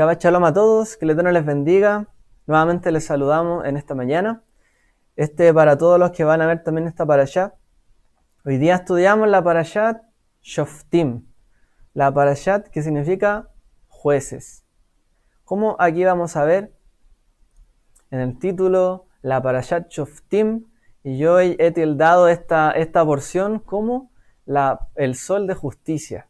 Shabbat Shalom a todos, que el Eterno les bendiga. Nuevamente les saludamos en esta mañana. Para todos los que van a ver también esta parashá. Hoy día estudiamos la parashat Shoftim. La parashat que significa jueces. Como aquí vamos a ver en el título, la parashat Shoftim. Y yo he tildado esta porción como el sol de justicia.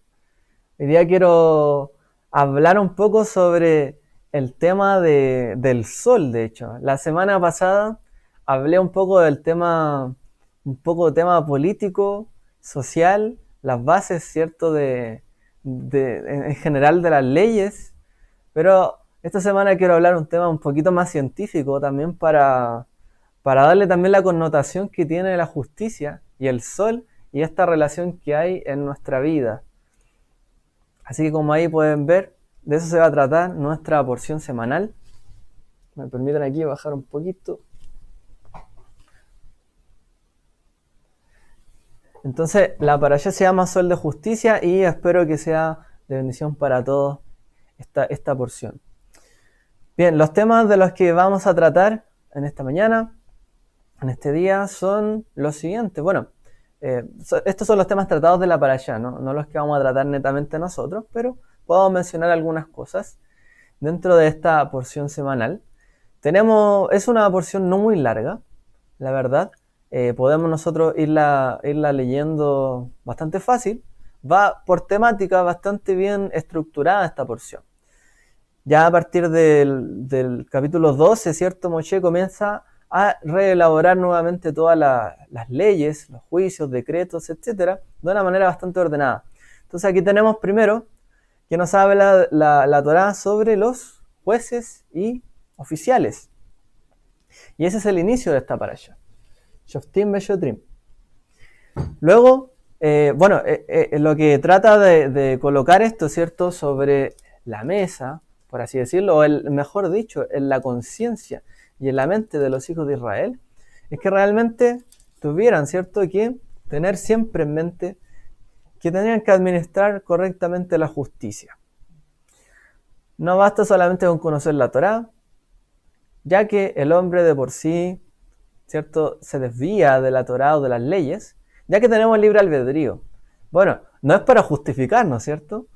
Hoy día quiero hablar un poco sobre el tema del sol, de hecho. La semana pasada hablé un poco del tema, político, social, las bases, ¿cierto?, en general de las leyes, pero esta semana quiero hablar un tema un poquito más científico también para darle también la connotación que tiene la justicia y el sol y esta relación que hay en nuestra vida. Así que como ahí pueden ver, de eso se va a tratar nuestra porción semanal. Me permiten aquí bajar un poquito. Entonces, la parashá se llama Sol de Justicia y espero que sea de bendición para todos esta porción. Bien, los temas de los que vamos a tratar en esta mañana, en este día, son los siguientes. Bueno, estos son los temas tratados de la parashá, no los que vamos a tratar netamente nosotros, pero puedo mencionar algunas cosas dentro de esta porción semanal. Es una porción no muy larga, la verdad. Podemos nosotros irla leyendo bastante fácil. Va por temática bastante bien estructurada esta porción. Ya a partir del capítulo 12, ¿cierto? Moshe comienza a reelaborar nuevamente todas las leyes, los juicios, decretos, etcétera, de una manera bastante ordenada. Entonces aquí tenemos primero que nos habla la Torá sobre los jueces y oficiales. Y ese es el inicio de esta parasha. Shoftim Beshotrim. Luego, lo que trata de colocar esto, ¿cierto?, sobre la mesa, por así decirlo, o mejor dicho, en la conciencia y en la mente de los hijos de Israel, es que realmente tuvieran, ¿cierto?, que tener siempre en mente que tenían que administrar correctamente la justicia. No basta solamente con conocer la Torá, ya que el hombre de por sí, ¿cierto?, se desvía de la Torá o de las leyes, ya que tenemos libre albedrío. Bueno, no es para justificarnos, ¿cierto?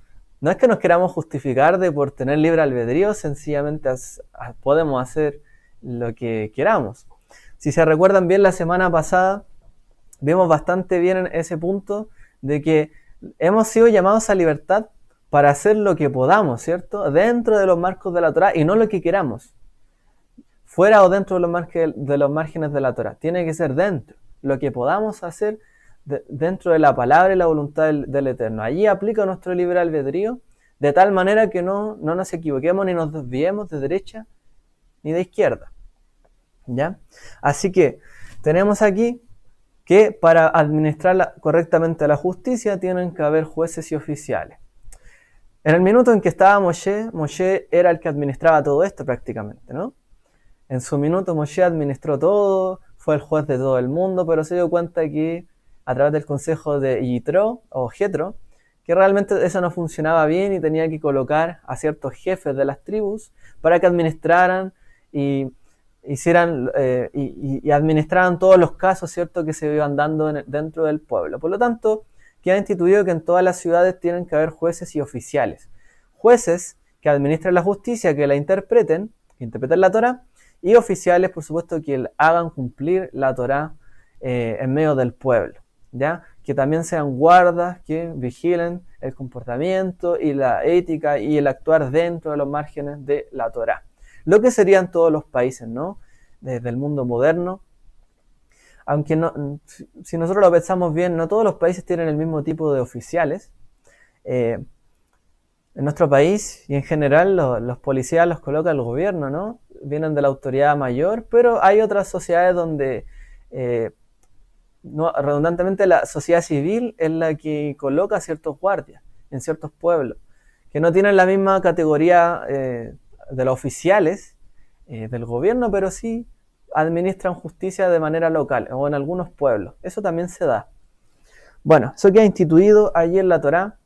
No es que nos queramos justificar por tener libre albedrío, sencillamente podemos hacer lo que queramos. Si se recuerdan bien, la semana pasada vimos bastante bien en ese punto de que hemos sido llamados a libertad para hacer lo que podamos, ¿cierto?, dentro de los marcos de la Torá y no lo que queramos. Fuera o dentro de los márgenes de la Torá. Tiene que ser dentro. Lo que podamos hacer dentro de la palabra y la voluntad del Eterno. Allí aplica nuestro libre albedrío de tal manera que no nos equivoquemos ni nos desviemos de derecha ni de izquierda. ¿Ya? Así que tenemos aquí que para administrar correctamente la justicia tienen que haber jueces y oficiales. En el minuto en que estaba Moshe era el que administraba todo esto prácticamente, ¿no? En su minuto Moshe administró todo, fue el juez de todo el mundo, pero se dio cuenta que a través del consejo de Yitro o Jetro, que realmente eso no funcionaba bien y tenía que colocar a ciertos jefes de las tribus para que administraran y hicieran y administraran todos los casos, ¿cierto?, que se iban dando dentro del pueblo. Por lo tanto, queda instituido que en todas las ciudades tienen que haber jueces y oficiales. Jueces que administren la justicia, que la interpreten la Torá, y oficiales, por supuesto, que hagan cumplir la Torá en medio del pueblo, ¿ya? Que también sean guardas que vigilen el comportamiento y la ética y el actuar dentro de los márgenes de la Torá. Lo que serían todos los países, ¿no?, desde el mundo moderno. Aunque si nosotros lo pensamos bien, no todos los países tienen el mismo tipo de oficiales. En nuestro país y en general los policías los coloca el gobierno, ¿no? Vienen de la autoridad mayor, pero hay otras sociedades donde redundantemente la sociedad civil es la que coloca ciertos guardias en ciertos pueblos, que no tienen la misma categoría de los oficiales del gobierno, pero sí administran justicia de manera local o en algunos pueblos. Eso también se da. Bueno, eso queda instituido allí en la Torá.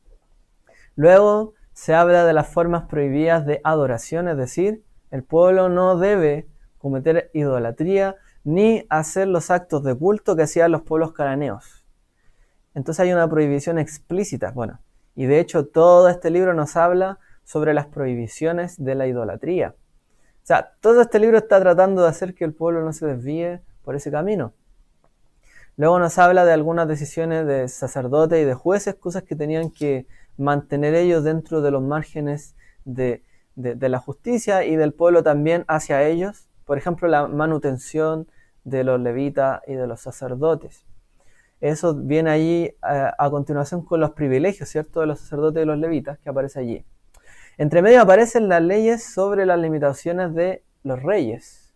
Luego se habla de las formas prohibidas de adoración, es decir, el pueblo no debe cometer idolatría ni hacer los actos de culto que hacían los pueblos cananeos. Entonces hay una prohibición explícita, bueno, y de hecho todo este libro nos habla sobre las prohibiciones de la idolatría. O sea, todo este libro está tratando de hacer que el pueblo no se desvíe por ese camino. Luego nos habla de algunas decisiones de sacerdotes y de jueces, cosas que tenían que mantener ellos dentro de los márgenes de la justicia y del pueblo también hacia ellos. Por ejemplo, la manutención de los levitas y de los sacerdotes. Eso viene allí a continuación con los privilegios, ¿cierto?, de los sacerdotes y los levitas, que aparece allí. Entre medio aparecen las leyes sobre las limitaciones de los reyes.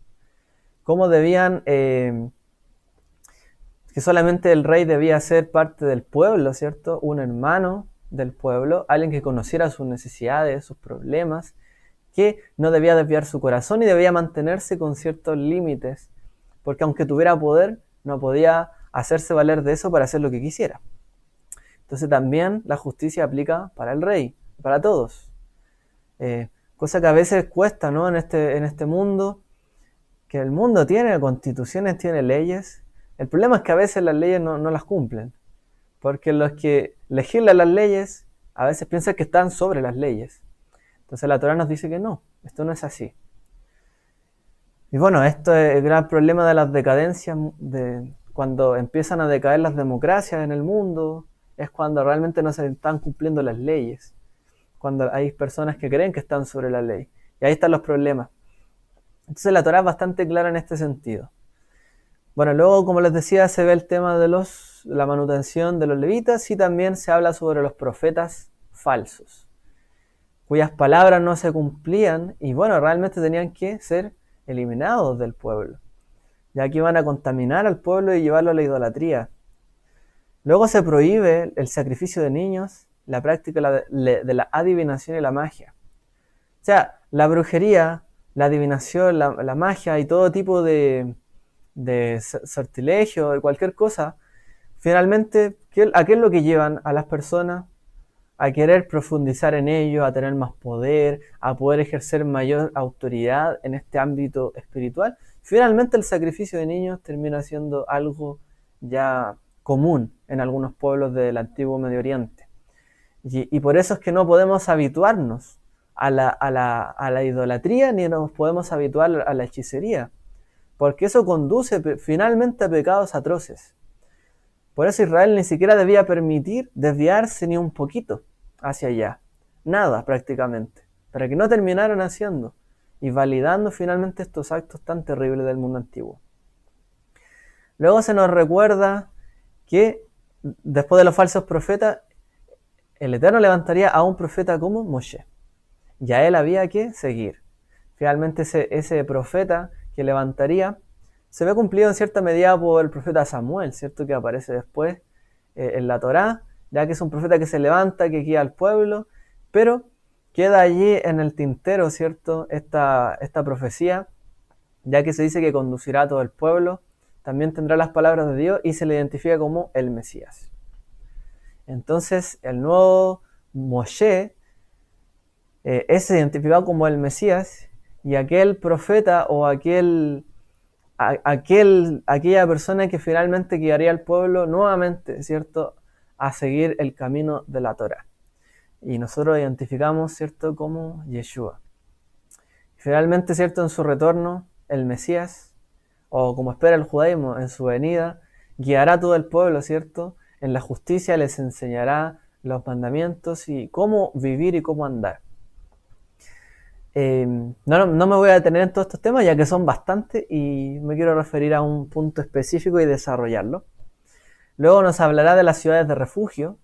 Cómo debían, que solamente el rey debía ser parte del pueblo, ¿cierto? Un hermano del pueblo, alguien que conociera sus necesidades, sus problemas, que no debía desviar su corazón y debía mantenerse con ciertos límites, porque aunque tuviera poder, no podía hacerse valer de eso para hacer lo que quisiera. Entonces también la justicia aplica para el rey, para todos. Cosa que a veces cuesta, ¿no? En este mundo, que el mundo tiene constituciones, tiene leyes. El problema es que a veces las leyes no las cumplen, porque los que legislan las leyes a veces piensan que están sobre las leyes. Entonces la Torá nos dice que no, esto no es así. Y bueno, esto es el gran problema de las decadencias, de cuando empiezan a decaer las democracias en el mundo, es cuando realmente no se están cumpliendo las leyes, cuando hay personas que creen que están sobre la ley. Y ahí están los problemas. Entonces la Torá es bastante clara en este sentido. Bueno, luego, como les decía, se ve el tema de la manutención de los levitas y también se habla sobre los profetas falsos, cuyas palabras no se cumplían y bueno, realmente tenían que ser eliminados del pueblo, ya que iban a contaminar al pueblo y llevarlo a la idolatría. Luego se prohíbe el sacrificio de niños, la práctica de la adivinación y la magia. O sea, la brujería, la adivinación, la magia y todo tipo de sortilegio, de cualquier cosa, finalmente, ¿a qué es lo que llevan a las personas? A querer profundizar en ello, a tener más poder, a poder ejercer mayor autoridad en este ámbito espiritual. Finalmente el sacrificio de niños termina siendo algo ya común en algunos pueblos del antiguo Medio Oriente. Y por eso es que no podemos habituarnos a la idolatría ni nos podemos habituar a la hechicería, porque eso conduce finalmente a pecados atroces. Por eso Israel ni siquiera debía permitir desviarse ni un poquito hacia allá. Nada prácticamente. Para que no terminaran haciendo y validando finalmente estos actos tan terribles del mundo antiguo. Luego se nos recuerda que después de los falsos profetas, el Eterno levantaría a un profeta como Moshe. Y a él había que seguir. Finalmente ese profeta que levantaría se ve cumplido en cierta medida por el profeta Samuel, ¿cierto? Que aparece después en la Torá, ya que es un profeta que se levanta, que guía al pueblo, pero queda allí en el tintero, ¿cierto? Esta profecía, ya que se dice que conducirá a todo el pueblo, también tendrá las palabras de Dios y se le identifica como el Mesías. Entonces, el nuevo Moshe es identificado como el Mesías y aquel profeta o aquella persona que finalmente guiaría al pueblo nuevamente, ¿cierto?, a seguir el camino de la Torá. Y nosotros identificamos, ¿cierto?, como Yeshua. Finalmente, ¿cierto?, en su retorno, el Mesías, o como espera el judaísmo, en su venida, guiará a todo el pueblo, ¿cierto?, en la justicia les enseñará los mandamientos y cómo vivir y cómo andar. No me voy a detener en todos estos temas ya que son bastantes y me quiero referir a un punto específico y desarrollarlo. Luego nos hablará de las ciudades de refugio,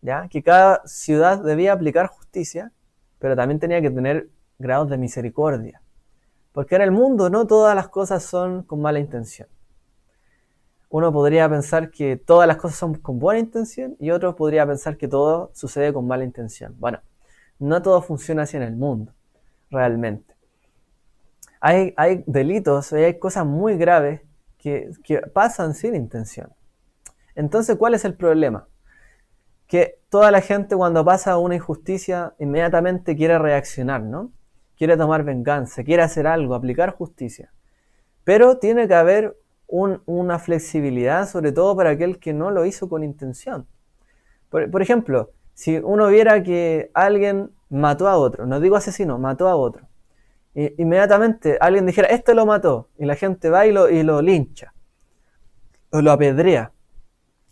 ¿ya? Que cada ciudad debía aplicar justicia, pero también tenía que tener grados de misericordia. Porque en el mundo no todas las cosas son con mala intención. Uno podría pensar que todas las cosas son con buena intención y otro podría pensar que todo sucede con mala intención. Bueno, no todo funciona así en el mundo, realmente. Hay delitos, hay cosas muy graves que pasan sin intención. Entonces, ¿cuál es el problema? que toda la gente cuando pasa una injusticia inmediatamente quiere reaccionar, ¿no? Quiere tomar venganza, quiere hacer algo, aplicar justicia. Pero tiene que haber una flexibilidad, sobre todo para aquel que no lo hizo con intención. Por ejemplo, si uno viera que alguien mató a otro, no digo asesino, mató a otro, inmediatamente alguien dijera, este lo mató, y la gente va y lo lincha, o lo apedrea,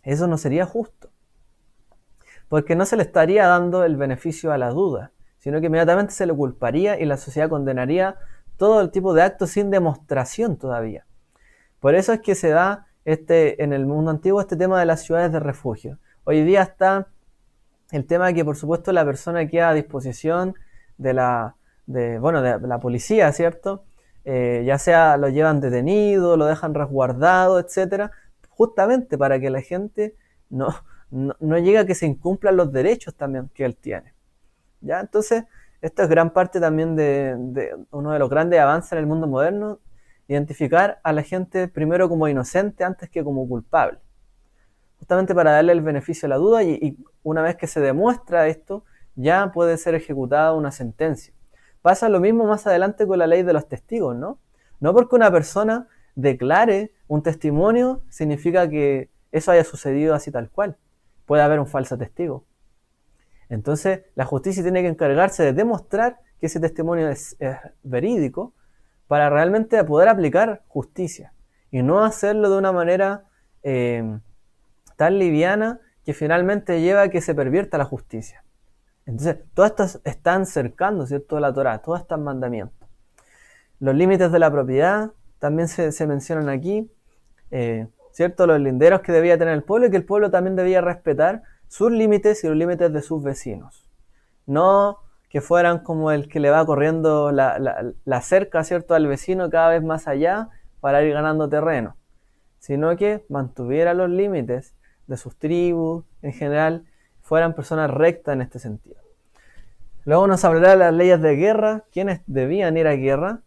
eso no sería justo. Porque no se le estaría dando el beneficio a la duda, sino que inmediatamente se le culparía y la sociedad condenaría todo el tipo de actos sin demostración todavía. Por eso es que se da en el mundo antiguo este tema de las ciudades de refugio. Hoy día está el tema de que, por supuesto, la persona queda a disposición de la policía, ¿cierto? Ya sea lo llevan detenido, lo dejan resguardado, etcétera, justamente para que la gente no llegue a que se incumplan los derechos también que él tiene. ¿Ya? Entonces, esto es gran parte también de uno de los grandes avances en el mundo moderno, identificar a la gente primero como inocente antes que como culpable. Justamente para darle el beneficio a la duda y una vez que se demuestra esto, ya puede ser ejecutada una sentencia. Pasa lo mismo más adelante con la ley de los testigos, ¿no? No porque una persona declare un testimonio significa que eso haya sucedido así tal cual. Puede haber un falso testigo. Entonces, la justicia tiene que encargarse de demostrar que ese testimonio es verídico para realmente poder aplicar justicia y no hacerlo de una manera tan liviana que finalmente lleva a que se pervierta la justicia. Entonces, todo esto están cercando, ¿cierto?, la Torá, todos estos mandamientos. Los límites de la propiedad también se mencionan aquí, ¿cierto?, los linderos que debía tener el pueblo y que el pueblo también debía respetar sus límites y los límites de sus vecinos. No que fueran como el que le va corriendo la cerca, ¿cierto?, al vecino cada vez más allá para ir ganando terreno, sino que mantuviera los límites de sus tribus, en general, fueran personas rectas en este sentido. Luego nos hablará de las leyes de guerra, quiénes debían ir a guerra,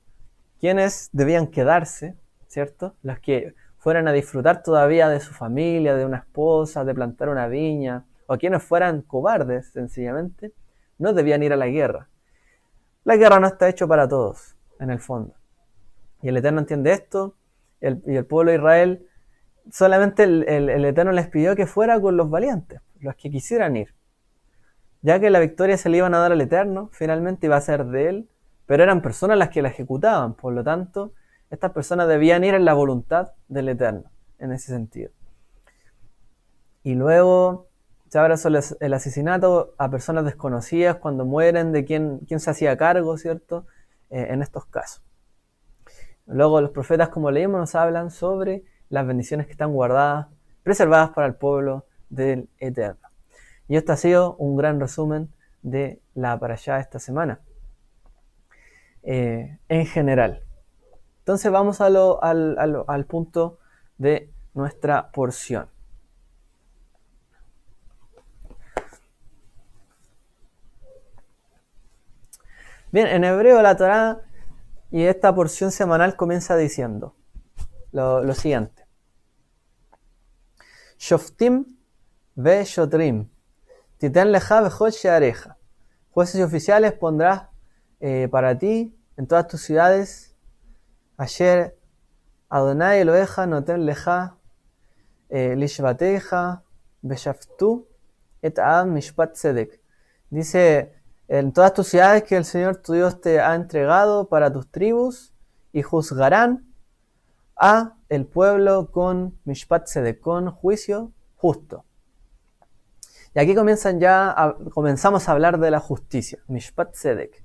quiénes debían quedarse, ¿cierto? Los que fueran a disfrutar todavía de su familia, de una esposa, de plantar una viña, o quienes fueran cobardes, sencillamente, no debían ir a la guerra. La guerra no está hecha para todos, en el fondo. Y el Eterno entiende esto, y el pueblo de Israel, solamente el Eterno les pidió que fuera con los valientes, los que quisieran ir. Ya que la victoria se le iban a dar al Eterno, finalmente iba a ser de él, pero eran personas las que la ejecutaban, por lo tanto, estas personas debían ir en la voluntad del Eterno, en ese sentido. Y luego se habla sobre el asesinato a personas desconocidas cuando mueren, de quién se hacía cargo, ¿cierto?, en estos casos. Luego los profetas, como leímos, nos hablan sobre las bendiciones que están guardadas, preservadas para el pueblo del Eterno. Y esto ha sido un gran resumen de la parashá esta semana, en general. Entonces vamos al punto de nuestra porción. Bien, en hebreo la Torá y esta porción semanal comienza diciendo lo siguiente. Shoftim ve shotrim, titen leja bechol sheareja. Jueces y oficiales pondrás para ti en todas tus ciudades. Ayer Adonai Eloheja noten leja lishvateja beshaftu et ad mishpat tzedek. Dice, en todas tus ciudades que el Señor tu Dios te ha entregado para tus tribus, y juzgarán a el pueblo con mishpat tzedek, con juicio justo. Y aquí comenzamos a hablar de la justicia, mishpat tzedek.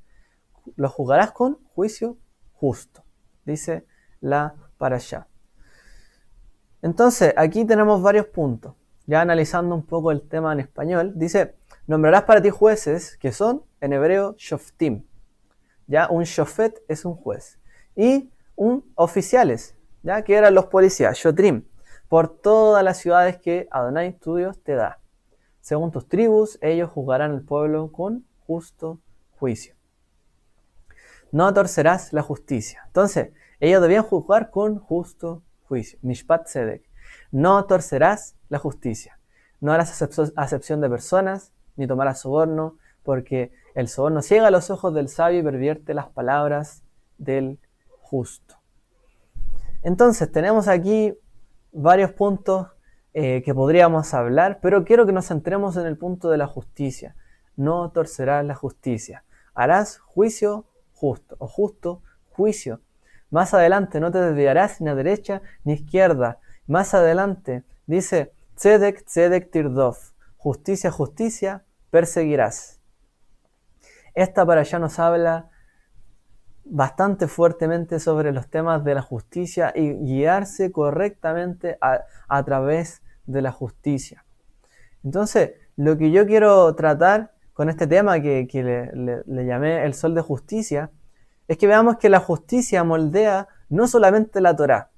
Lo juzgarás con juicio justo, dice la parashá. Entonces, aquí tenemos varios puntos. Ya analizando un poco el tema en español, dice, nombrarás para ti jueces que son, en hebreo, shoftim. Ya, un shofet es un juez. Y oficiales, ya, que eran los policías, shotrim, por todas las ciudades que Adonai tu Dios te da. Según tus tribus, ellos juzgarán al pueblo con justo juicio. No torcerás la justicia. Entonces, ellos debían juzgar con justo juicio. Mishpat tzedek. No torcerás la justicia. no harás acepción de personas, ni tomarás soborno, porque el soborno ciega los ojos del sabio y pervierte las palabras del justo. Entonces, tenemos aquí varios puntos que podríamos hablar, pero quiero que nos centremos en el punto de la justicia. No torcerás la justicia. Harás juicio justo, o justo juicio. Más adelante, no te desviarás ni a derecha ni a izquierda. Más adelante, dice, tzedek, tzedek tirdof. Justicia, justicia, perseguirás. Esta parashá nos habla bastante fuertemente sobre los temas de la justicia y guiarse correctamente a través de la justicia. Entonces, lo que yo quiero tratar con este tema que le llamé el sol de justicia, es que veamos que la justicia moldea no solamente la Torá.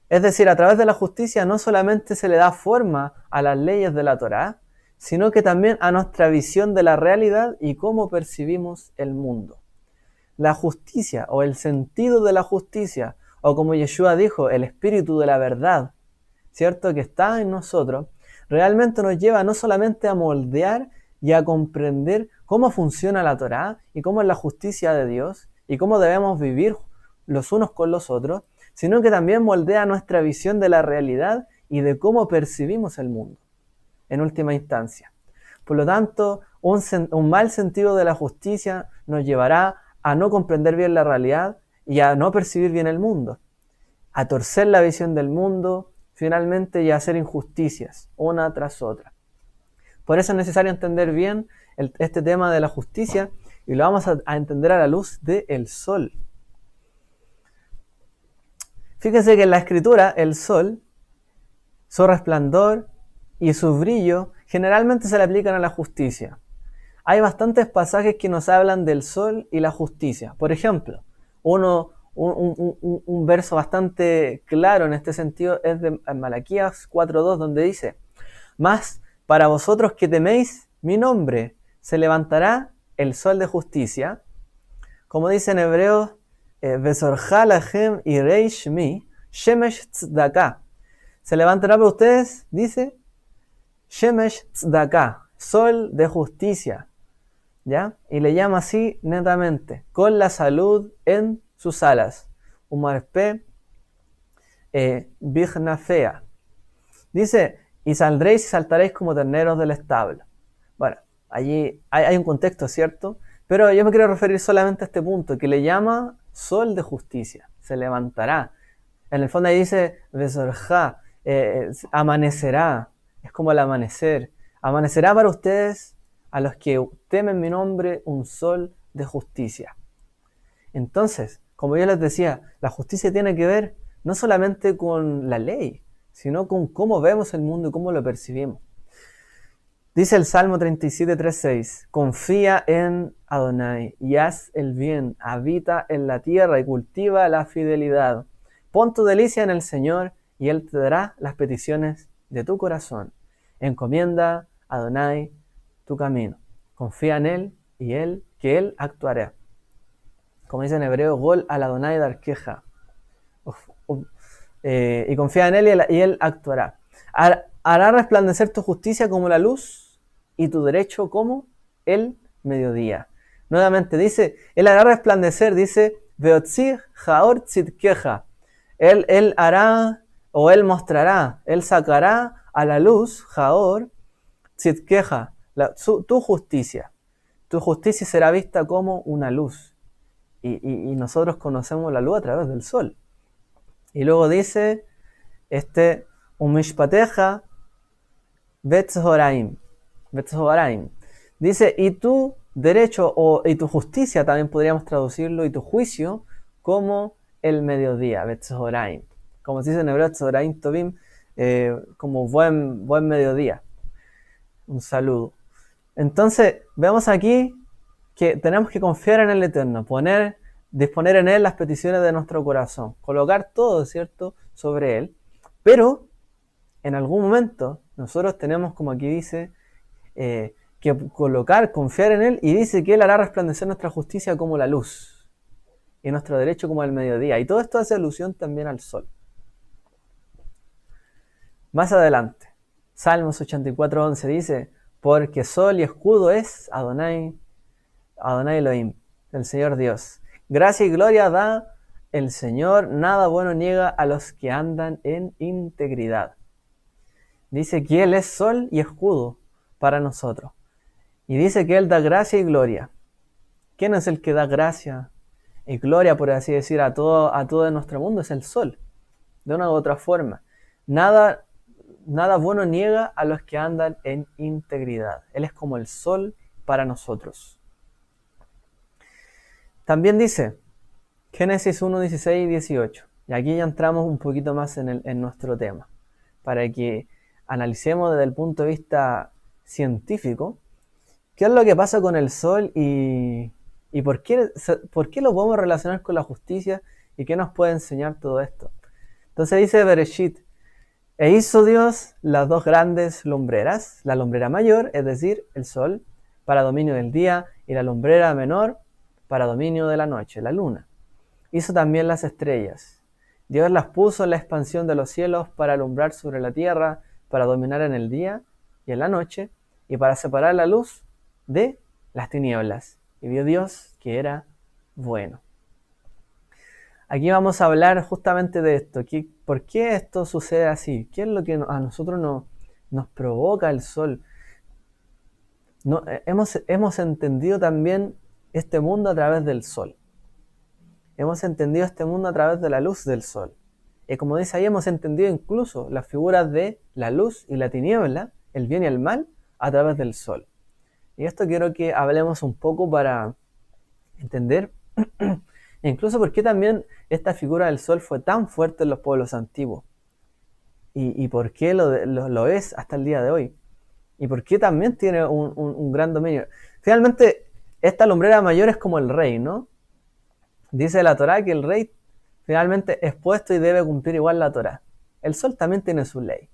Es decir, a través de la justicia no solamente se le da forma a las leyes de la Torá, sino que también a nuestra visión de la realidad y cómo percibimos el mundo. La justicia o el sentido de la justicia, o como Yeshua dijo, el espíritu de la verdad, ¿cierto? Que está en nosotros, realmente nos lleva no solamente a moldear y a comprender cómo funciona la Torá y cómo es la justicia de Dios y cómo debemos vivir los unos con los otros, sino que también moldea nuestra visión de la realidad y de cómo percibimos el mundo, en última instancia. Por lo tanto, un mal sentido de la justicia nos llevará a no comprender bien la realidad y a no percibir bien el mundo, a torcer la visión del mundo, finalmente, y a hacer injusticias, una tras otra. Por eso es necesario entender bien este tema de la justicia, y lo vamos a entender a la luz del sol. Fíjense que en la escritura, el sol, su resplandor y su brillo, generalmente se le aplican a la justicia. Hay bastantes pasajes que nos hablan del sol y la justicia. Por ejemplo, un verso bastante claro en este sentido es de Malaquías 4.2, donde dice: «Mas para vosotros que teméis mi nombre, se levantará el sol de justicia». Como dice en hebreo, «Besorja lachem irei shmi, shemesh tzedakah». Se levantará para ustedes, dice, shemesh tzedakah, sol de justicia. ¿Ya? Y le llama así netamente, con la salud en sus alas. Umarpe Bignafea. Dice, y saldréis y saltaréis como terneros del establo. Bueno, allí hay un contexto, ¿cierto? Pero yo me quiero referir solamente a este punto, que le llama sol de justicia. Se levantará. En el fondo ahí dice, Besorja, amanecerá. Es como el amanecer. Amanecerá para ustedes, a los que temen mi nombre, un sol de justicia. Entonces, como yo les decía, la justicia tiene que ver no solamente con la ley, sino con cómo vemos el mundo y cómo lo percibimos. Dice el Salmo 37.3.6, confía en Adonai y haz el bien, habita en la tierra y cultiva la fidelidad. Pon tu delicia en el Señor y Él te dará las peticiones de tu corazón. Encomienda a Adonai tu camino. Confía en Él y que Él actuará. Como dice en hebreo, Gol al Adonai darkeja. Y confía en Él y Él actuará. Hará resplandecer tu justicia como la luz y tu derecho como el mediodía. Nuevamente dice, Él hará resplandecer, dice, Veotzih jaor tzidkeja. Él hará, o Él mostrará, Él sacará a la luz, jaor tzidkeja, tu justicia. Tu justicia será vista como una luz. Y nosotros conocemos la luz a través del sol. Y luego dice, umishpateja betzhoraim. Dice, y tu derecho y tu justicia, también podríamos traducirlo, y tu juicio, como el mediodía, betzhoraim. Como se dice en hebreo, betzhoraim tovim, como buen mediodía. Un saludo. Entonces, vemos aquí que tenemos que confiar en el Eterno, disponer en Él las peticiones de nuestro corazón, colocar todo, ¿cierto?, sobre Él, pero en algún momento nosotros tenemos, como aquí dice, que confiar en Él, y dice que Él hará resplandecer nuestra justicia como la luz y nuestro derecho como el mediodía, y todo esto hace alusión también al sol. Más adelante, Salmos 84:11 dice, porque sol y escudo es Adonai, Adonai Elohim, el Señor Dios. Gracia y gloria da el Señor, nada bueno niega a los que andan en integridad. Dice que Él es sol y escudo para nosotros. Y dice que Él da gracia y gloria. ¿Quién es el que da gracia y gloria, por así decir, a todo nuestro mundo? Es el sol, de una u otra forma. Nada bueno niega a los que andan en integridad. Él es como el sol para nosotros. También dice, Génesis 1, 16 y 18. Y aquí ya entramos un poquito más en nuestro tema, para que analicemos desde el punto de vista científico qué es lo que pasa con el sol y por qué lo podemos relacionar con la justicia y qué nos puede enseñar todo esto. Entonces dice Bereshit, e hizo Dios las dos grandes lumbreras, la lumbrera mayor, es decir, el sol, para dominio del día, y la lumbrera menor, para dominio de la noche, la luna. Hizo también las estrellas. Dios las puso en la expansión de los cielos para alumbrar sobre la tierra, para dominar en el día y en la noche, y para separar la luz de las tinieblas. Y vio Dios que era bueno. Aquí vamos a hablar justamente de esto. ¿Por qué esto sucede así? ¿Qué es lo que a nosotros nos provoca el sol? Hemos entendido también este mundo a través del sol. Hemos entendido este mundo a través de la luz del sol. Y como dice ahí, hemos entendido incluso las figuras de la luz y la tiniebla, el bien y el mal, a través del sol. Y esto quiero que hablemos un poco para entender incluso por qué también esta figura del sol fue tan fuerte en los pueblos antiguos. Y por qué lo es hasta el día de hoy. Y por qué también tiene un gran dominio. Finalmente, esta lumbrera mayor es como el rey, ¿no? Dice la Torá que el rey finalmente es puesto y debe cumplir igual la Torá. El sol también tiene su ley.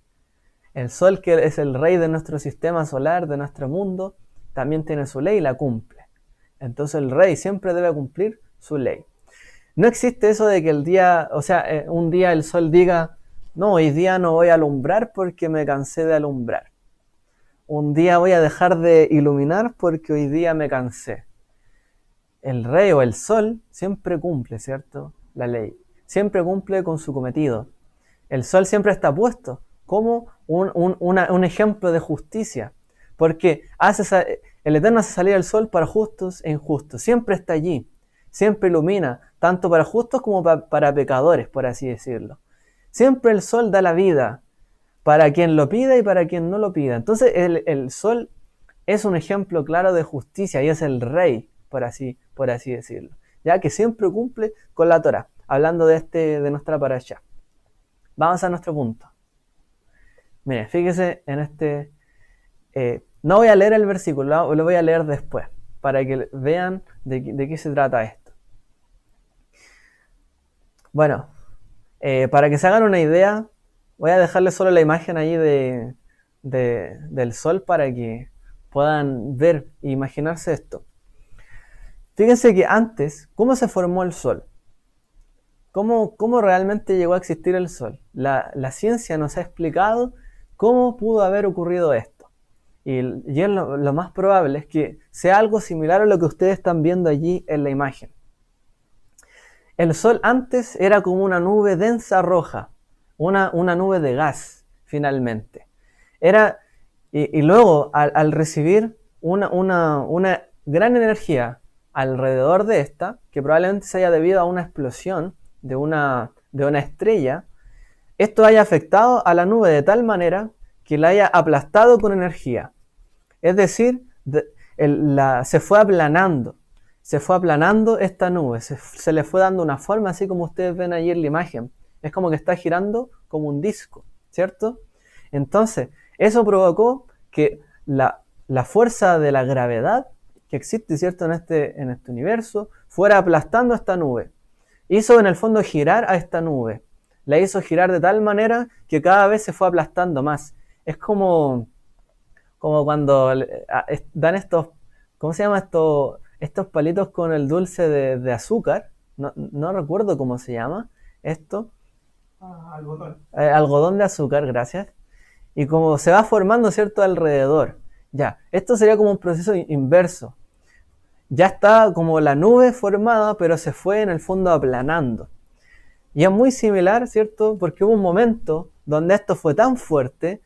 El sol, que es el rey de nuestro sistema solar, de nuestro mundo, también tiene su ley y la cumple. Entonces el rey siempre debe cumplir su ley. No existe eso de que un día el sol diga, no, hoy día no voy a alumbrar porque me cansé de alumbrar. Un día voy a dejar de iluminar porque hoy día me cansé. El rey o el sol siempre cumple, ¿cierto? La ley. Siempre cumple con su cometido. El sol siempre está puesto como un ejemplo de justicia. Porque el Eterno hace salir el sol para justos e injustos. Siempre está allí. Siempre ilumina, tanto para justos como para pecadores, por así decirlo. Siempre el sol da la vida para quien lo pida y para quien no lo pida. Entonces el sol es un ejemplo claro de justicia y es el rey, por así decirlo, ya que siempre cumple con la Torá. Hablando de nuestra parashá. Vamos a nuestro punto. Mire, fíjese en este... no voy a leer el versículo, lo voy a leer después, para que vean de qué se trata esto. Bueno, para que se hagan una idea, voy a dejarles solo la imagen ahí del sol para que puedan ver e imaginarse esto. Fíjense que antes, ¿cómo se formó el sol? ¿Cómo realmente llegó a existir el sol? La ciencia nos ha explicado cómo pudo haber ocurrido esto. Y lo más probable es que sea algo similar a lo que ustedes están viendo allí en la imagen. El sol antes era como una nube densa roja, una nube de gas, finalmente. Y luego, al recibir una gran energía alrededor de esta, que probablemente se haya debido a una explosión de una estrella, esto haya afectado a la nube de tal manera que la haya aplastado con energía. Es decir, se fue aplanando esta nube, se le fue dando una forma, así como ustedes ven ahí en la imagen. Es como que está girando como un disco, ¿cierto? Entonces, eso provocó que la fuerza de la gravedad que existe, ¿cierto?, en este universo, fuera aplastando esta nube. Hizo en el fondo girar a esta nube. La hizo girar de tal manera que cada vez se fue aplastando más. Es como cuando dan estos, ¿cómo se llama esto? Estos palitos con el dulce de azúcar. No recuerdo cómo se llama esto. Algodón. Algodón de azúcar, gracias. y como se va formando, ¿cierto?, alrededor. Ya, esto sería como un proceso inverso. Ya está como la nube formada, pero se fue en el fondo aplanando. Y es muy similar, ¿cierto? Porque hubo un momento donde esto fue tan fuerte,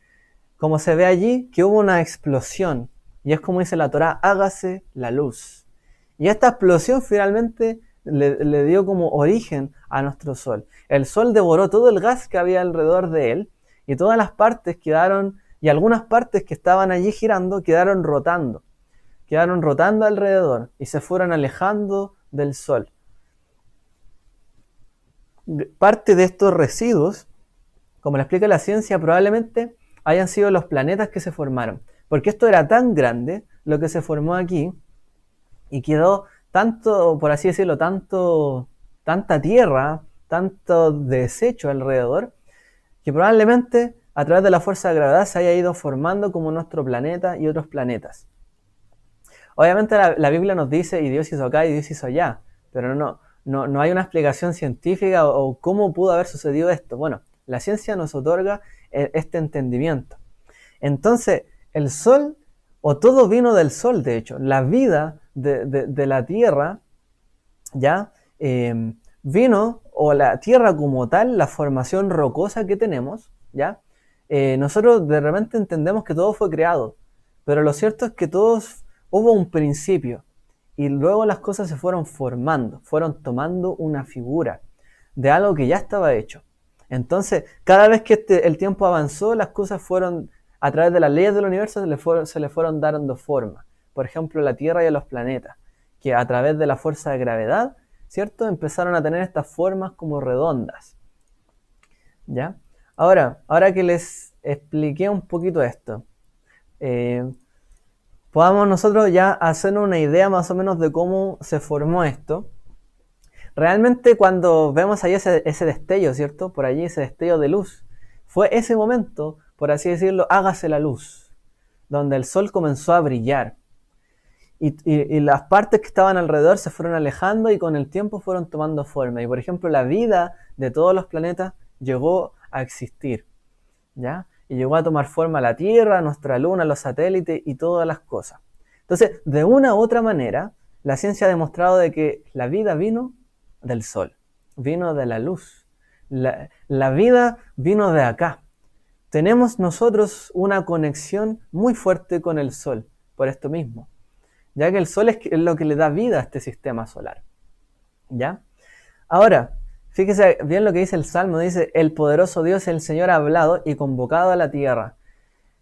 como se ve allí, que hubo una explosión. Y es como dice la Torá, hágase la luz. Y esta explosión finalmente le dio como origen a nuestro Sol. El Sol devoró todo el gas que había alrededor de él, y todas las partes quedaron, y algunas partes que estaban allí girando, quedaron rotando alrededor, y se fueron alejando del Sol. Parte de estos residuos, como lo explica la ciencia, probablemente hayan sido los planetas que se formaron. Porque esto era tan grande, lo que se formó aquí, y quedó tanto, por así decirlo, tanta tierra, tanto desecho alrededor, que probablemente a través de la fuerza de gravedad se haya ido formando como nuestro planeta y otros planetas. Obviamente la Biblia nos dice, y Dios hizo acá y Dios hizo allá, pero no hay una explicación científica o cómo pudo haber sucedido esto. Bueno, la ciencia nos otorga este entendimiento. Entonces, el Sol, o todo vino del Sol, de hecho, la vida de la Tierra, ¿ya? Vino, o la Tierra como tal, la formación rocosa que tenemos, ¿ya? Nosotros de repente entendemos que todo fue creado, pero lo cierto es que hubo un principio, y luego las cosas se fueron formando, fueron tomando una figura de algo que ya estaba hecho. Entonces, cada vez que el tiempo avanzó, las cosas fueron, a través de las leyes del universo, se le fueron dando forma. Por ejemplo, la Tierra y a los planetas, que a través de la fuerza de gravedad, ¿cierto?, empezaron a tener estas formas como redondas. ¿Ya? Ahora que les expliqué un poquito esto, podamos nosotros ya hacernos una idea más o menos de cómo se formó esto. Realmente cuando vemos ahí ese destello, ¿cierto? Por allí ese destello de luz, fue ese momento, por así decirlo, hágase la luz, donde el Sol comenzó a brillar. Y las partes que estaban alrededor se fueron alejando y con el tiempo fueron tomando forma. Y por ejemplo, la vida de todos los planetas llegó a existir, ¿ya? Y llegó a tomar forma la Tierra, nuestra Luna, los satélites y todas las cosas. Entonces, de una u otra manera, la ciencia ha demostrado de que la vida vino del Sol, vino de la luz. La vida vino de acá. Tenemos nosotros una conexión muy fuerte con el Sol, por esto mismo, ya que el Sol es lo que le da vida a este sistema solar. ¿Ya? Ahora, fíjese bien lo que dice el Salmo, dice, el poderoso Dios, el Señor, ha hablado y convocado a la tierra.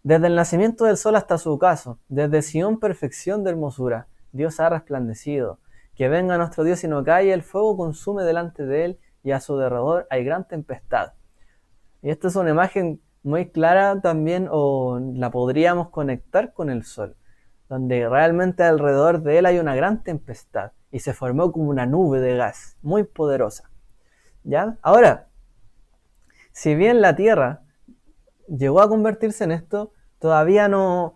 Desde el nacimiento del sol hasta su ocaso, desde Sión perfección de hermosura, Dios ha resplandecido. Que venga nuestro Dios y no calle, el fuego consume delante de él y a su derredor hay gran tempestad. Y esta es una imagen muy clara también, o la podríamos conectar con el sol, donde realmente alrededor de él hay una gran tempestad y se formó como una nube de gas muy poderosa. ¿Ya? Ahora, si bien la Tierra llegó a convertirse en esto, todavía no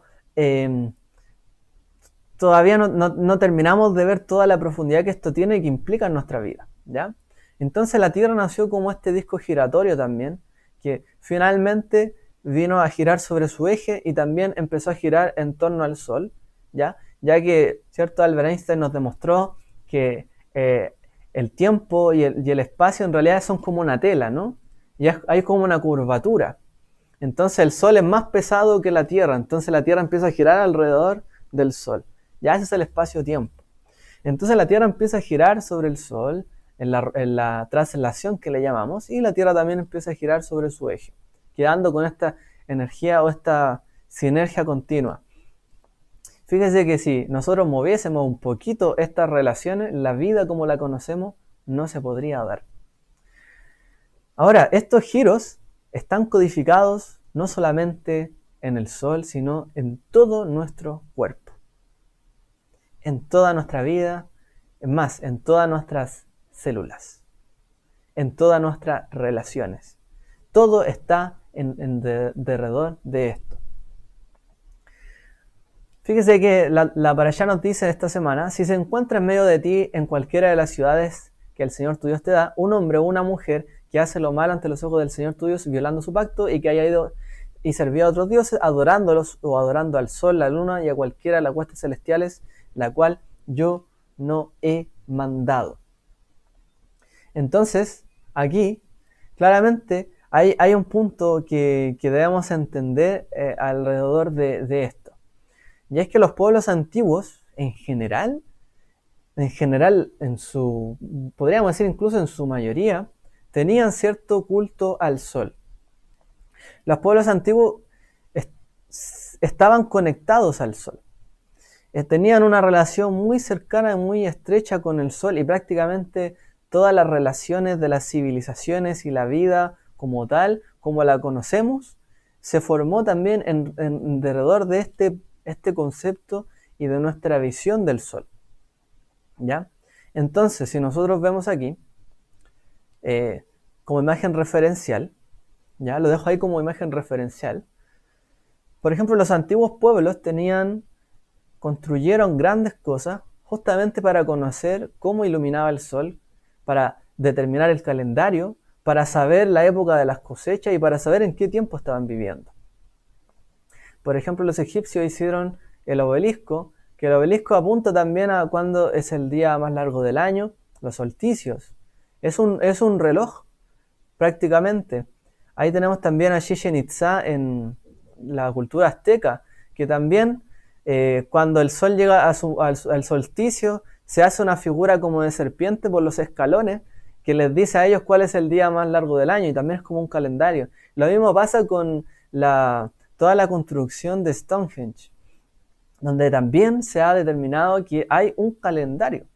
terminamos de ver toda la profundidad que esto tiene y que implica en nuestra vida, ¿ya? Entonces la Tierra nació como este disco giratorio también, que finalmente vino a girar sobre su eje y también empezó a girar en torno al Sol, ¿ya? Ya que, ¿cierto?, Albert Einstein nos demostró que el tiempo y el espacio en realidad son como una tela, ¿no? Y hay como una curvatura. Entonces el Sol es más pesado que la Tierra, entonces la Tierra empieza a girar alrededor del Sol. Ya ese es el espacio-tiempo. Entonces la Tierra empieza a girar sobre el Sol en la traslación que le llamamos, y la Tierra también empieza a girar sobre su eje, quedando con esta energía o esta sinergia continua. Fíjese que si nosotros moviésemos un poquito estas relaciones, la vida como la conocemos no se podría dar. Ahora, estos giros están codificados no solamente en el Sol, sino en todo nuestro cuerpo, en toda nuestra vida, es más, en todas nuestras células, en todas nuestras relaciones. Todo está alrededor de esto. Fíjese que la Parashá nos dice esta semana, si se encuentra en medio de ti, en cualquiera de las ciudades que el Señor tu Dios te da, un hombre o una mujer que hace lo malo ante los ojos del Señor tu Dios, violando su pacto, y que haya ido y servía a otros dioses, adorándolos o adorando al sol, la luna y a cualquiera de las huestes celestiales, la cual yo no he mandado. Entonces, aquí, claramente, hay un punto que debemos entender alrededor de esto. Y es que los pueblos antiguos, en general, podríamos decir incluso en su mayoría, tenían cierto culto al sol. Los pueblos antiguos estaban conectados al sol. Tenían una relación muy cercana y muy estrecha con el sol, y prácticamente todas las relaciones de las civilizaciones y la vida como tal, como la conocemos, se formó también alrededor de este concepto y de nuestra visión del sol. ¿Ya? Entonces, si nosotros vemos aquí, como imagen referencial, ¿ya? Lo dejo ahí como imagen referencial. Por ejemplo, los antiguos pueblos construyeron grandes cosas justamente para conocer cómo iluminaba el sol, para determinar el calendario, para saber la época de las cosechas y para saber en qué tiempo estaban viviendo. Por ejemplo, los egipcios hicieron el obelisco, que el obelisco apunta también a cuándo es el día más largo del año, los solsticios. Es un reloj, prácticamente. Ahí tenemos también a Chichén Itzá en la cultura azteca, que también cuando el sol llega al solsticio, se hace una figura como de serpiente por los escalones, que les dice a ellos cuál es el día más largo del año, y también es como un calendario. Lo mismo pasa con toda la construcción de Stonehenge, donde también se ha determinado que hay un calendario.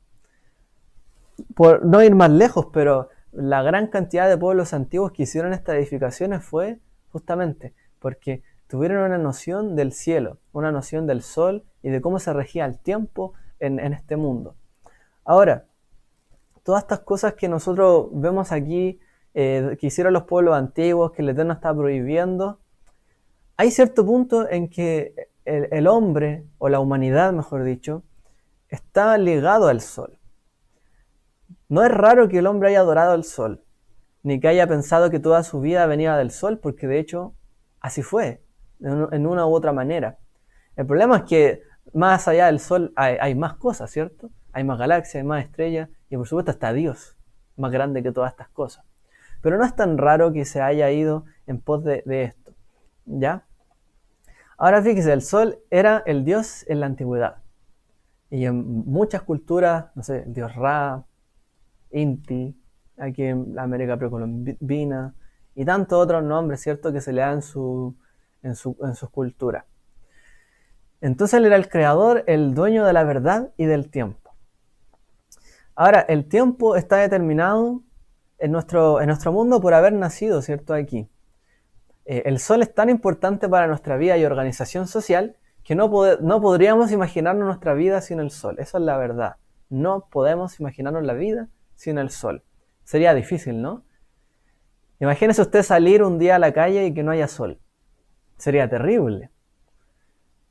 Por no ir más lejos, pero la gran cantidad de pueblos antiguos que hicieron estas edificaciones fue justamente porque tuvieron una noción del cielo, una noción del sol y de cómo se regía el tiempo en este mundo. Ahora, todas estas cosas que nosotros vemos aquí, que hicieron los pueblos antiguos, que el Eterno está prohibiendo, hay cierto punto en que el hombre, o la humanidad mejor dicho, está ligado al sol. No es raro que el hombre haya adorado al sol, ni que haya pensado que toda su vida venía del sol, porque de hecho así fue, en una u otra manera. El problema es que más allá del sol hay más cosas, ¿cierto? Hay más galaxias, hay más estrellas, y por supuesto está Dios, más grande que todas estas cosas. Pero no es tan raro que se haya ido en pos de esto, ¿ya? Ahora fíjese, el sol era el dios en la antigüedad. Y en muchas culturas, no sé, el dios Ra, Inti, aquí en la América precolombina, y tantos otros nombres, ¿cierto?, que se le dan en sus culturas. Entonces él era el creador, el dueño de la verdad y del tiempo. Ahora, el tiempo está determinado en nuestro mundo por haber nacido, ¿cierto?, aquí. El sol es tan importante para nuestra vida y organización social que no podríamos imaginarnos nuestra vida sin el sol. Esa es la verdad. No podemos imaginarnos la vida sin el sol. Sería difícil, ¿no? Imagínese usted salir un día a la calle y que no haya sol. Sería terrible.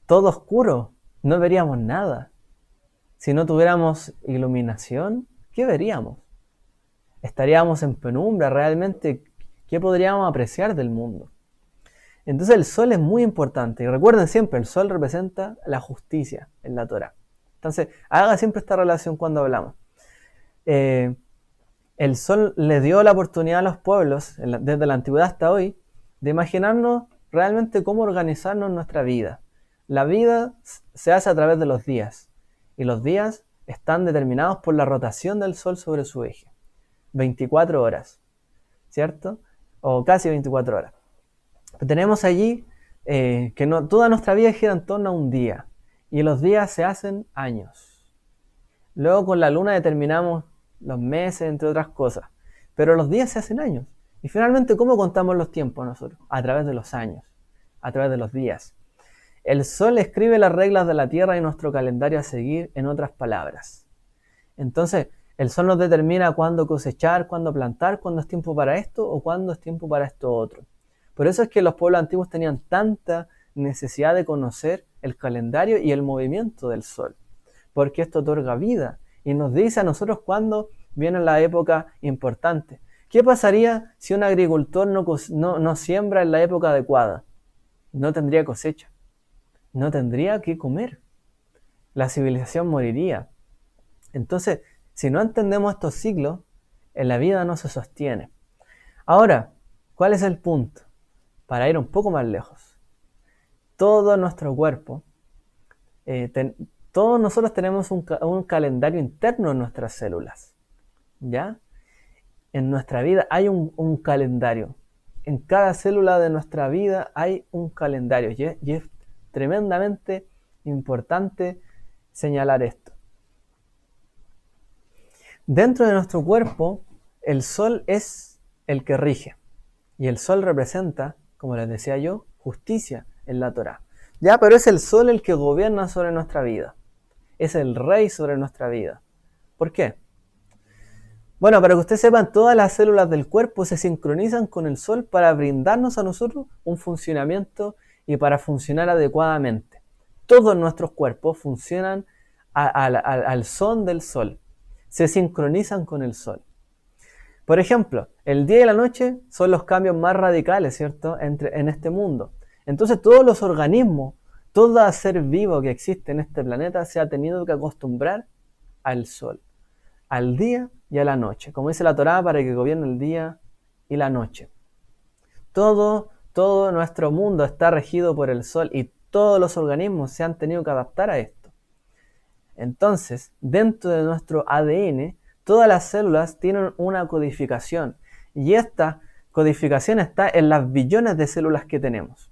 Todo oscuro. No veríamos nada. Si no tuviéramos iluminación, ¿qué veríamos? Estaríamos en penumbra. Realmente, ¿qué podríamos apreciar del mundo? Entonces el sol es muy importante. Y recuerden siempre, el sol representa la justicia en la Torá. Entonces, haga siempre esta relación cuando hablamos. El sol le dio la oportunidad a los pueblos, desde la antigüedad hasta hoy, de imaginarnos realmente cómo organizarnos nuestra vida. La vida se hace a través de los días. Y los días están determinados por la rotación del sol sobre su eje. 24 horas, ¿cierto? O casi 24 horas. Tenemos allí que toda nuestra vida gira en torno a un día, y los días se hacen años. Luego con la luna determinamos los meses, entre otras cosas, pero los días se hacen años. Y finalmente, ¿cómo contamos los tiempos nosotros? A través de los años, a través de los días. El sol escribe las reglas de la tierra y nuestro calendario a seguir, en otras palabras. Entonces, el sol nos determina cuándo cosechar, cuándo plantar, cuándo es tiempo para esto o cuándo es tiempo para esto otro. Por eso es que los pueblos antiguos tenían tanta necesidad de conocer el calendario y el movimiento del sol, porque esto otorga vida y nos dice a nosotros cuándo viene la época importante. ¿Qué pasaría si un agricultor no siembra en la época adecuada? no tendría cosecha, no tendría que comer, la civilización moriría. Entonces, si no entendemos estos ciclos, en la vida no se sostiene. Ahora, ¿cuál es el punto? Para ir un poco más lejos. Todo nuestro cuerpo, todos nosotros tenemos un calendario interno en nuestras células, ¿ya? En nuestra vida hay un calendario. En cada célula de nuestra vida hay un calendario. Y es tremendamente importante señalar esto. Dentro de nuestro cuerpo, el sol es el que rige. Y el sol representa, como les decía yo, justicia en la Torá. Ya, pero es el sol el que gobierna sobre nuestra vida. Es el rey sobre nuestra vida. ¿Por qué? Bueno, para que ustedes sepan, todas las células del cuerpo se sincronizan con el sol para brindarnos a nosotros un funcionamiento y para funcionar adecuadamente. Todos nuestros cuerpos funcionan al son del sol. Se sincronizan con el sol. Por ejemplo, el día y la noche son los cambios más radicales, ¿cierto?, en este mundo. Entonces todos los organismos, todo ser vivo que existe en este planeta se ha tenido que acostumbrar al sol, al día y a la noche. Como dice la Torá, para que gobierne el día y la noche. Todo nuestro mundo está regido por el sol y todos los organismos se han tenido que adaptar a esto. Entonces, dentro de nuestro ADN, todas las células tienen una codificación y esta codificación está en las billones de células que tenemos.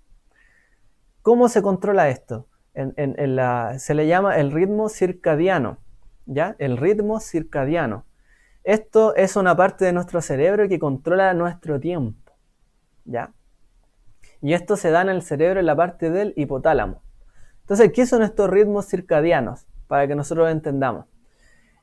¿Cómo se controla esto? Se le llama el ritmo circadiano, ¿ya? El ritmo circadiano. Esto es una parte de nuestro cerebro que controla nuestro tiempo, ¿ya? Y esto se da en el cerebro en la parte del hipotálamo. Entonces, ¿qué son estos ritmos circadianos? Para que nosotros entendamos.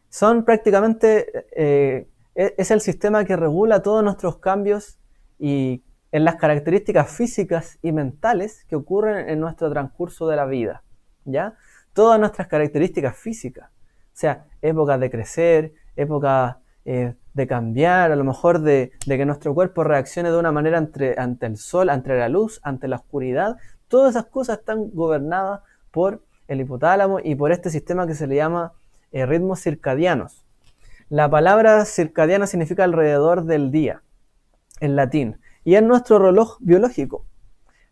Son prácticamente, es el sistema que regula todos nuestros cambios y en las características físicas y mentales que ocurren en nuestro transcurso de la vida, ¿ya? Todas nuestras características físicas, o sea, épocas de crecer, épocas de cambiar, a lo mejor de que nuestro cuerpo reaccione de una manera ante el sol, ante la luz, ante la oscuridad, todas esas cosas están gobernadas por el hipotálamo y por este sistema que se le llama ritmos circadianos. La palabra circadiano significa alrededor del día, en latín, y es nuestro reloj biológico.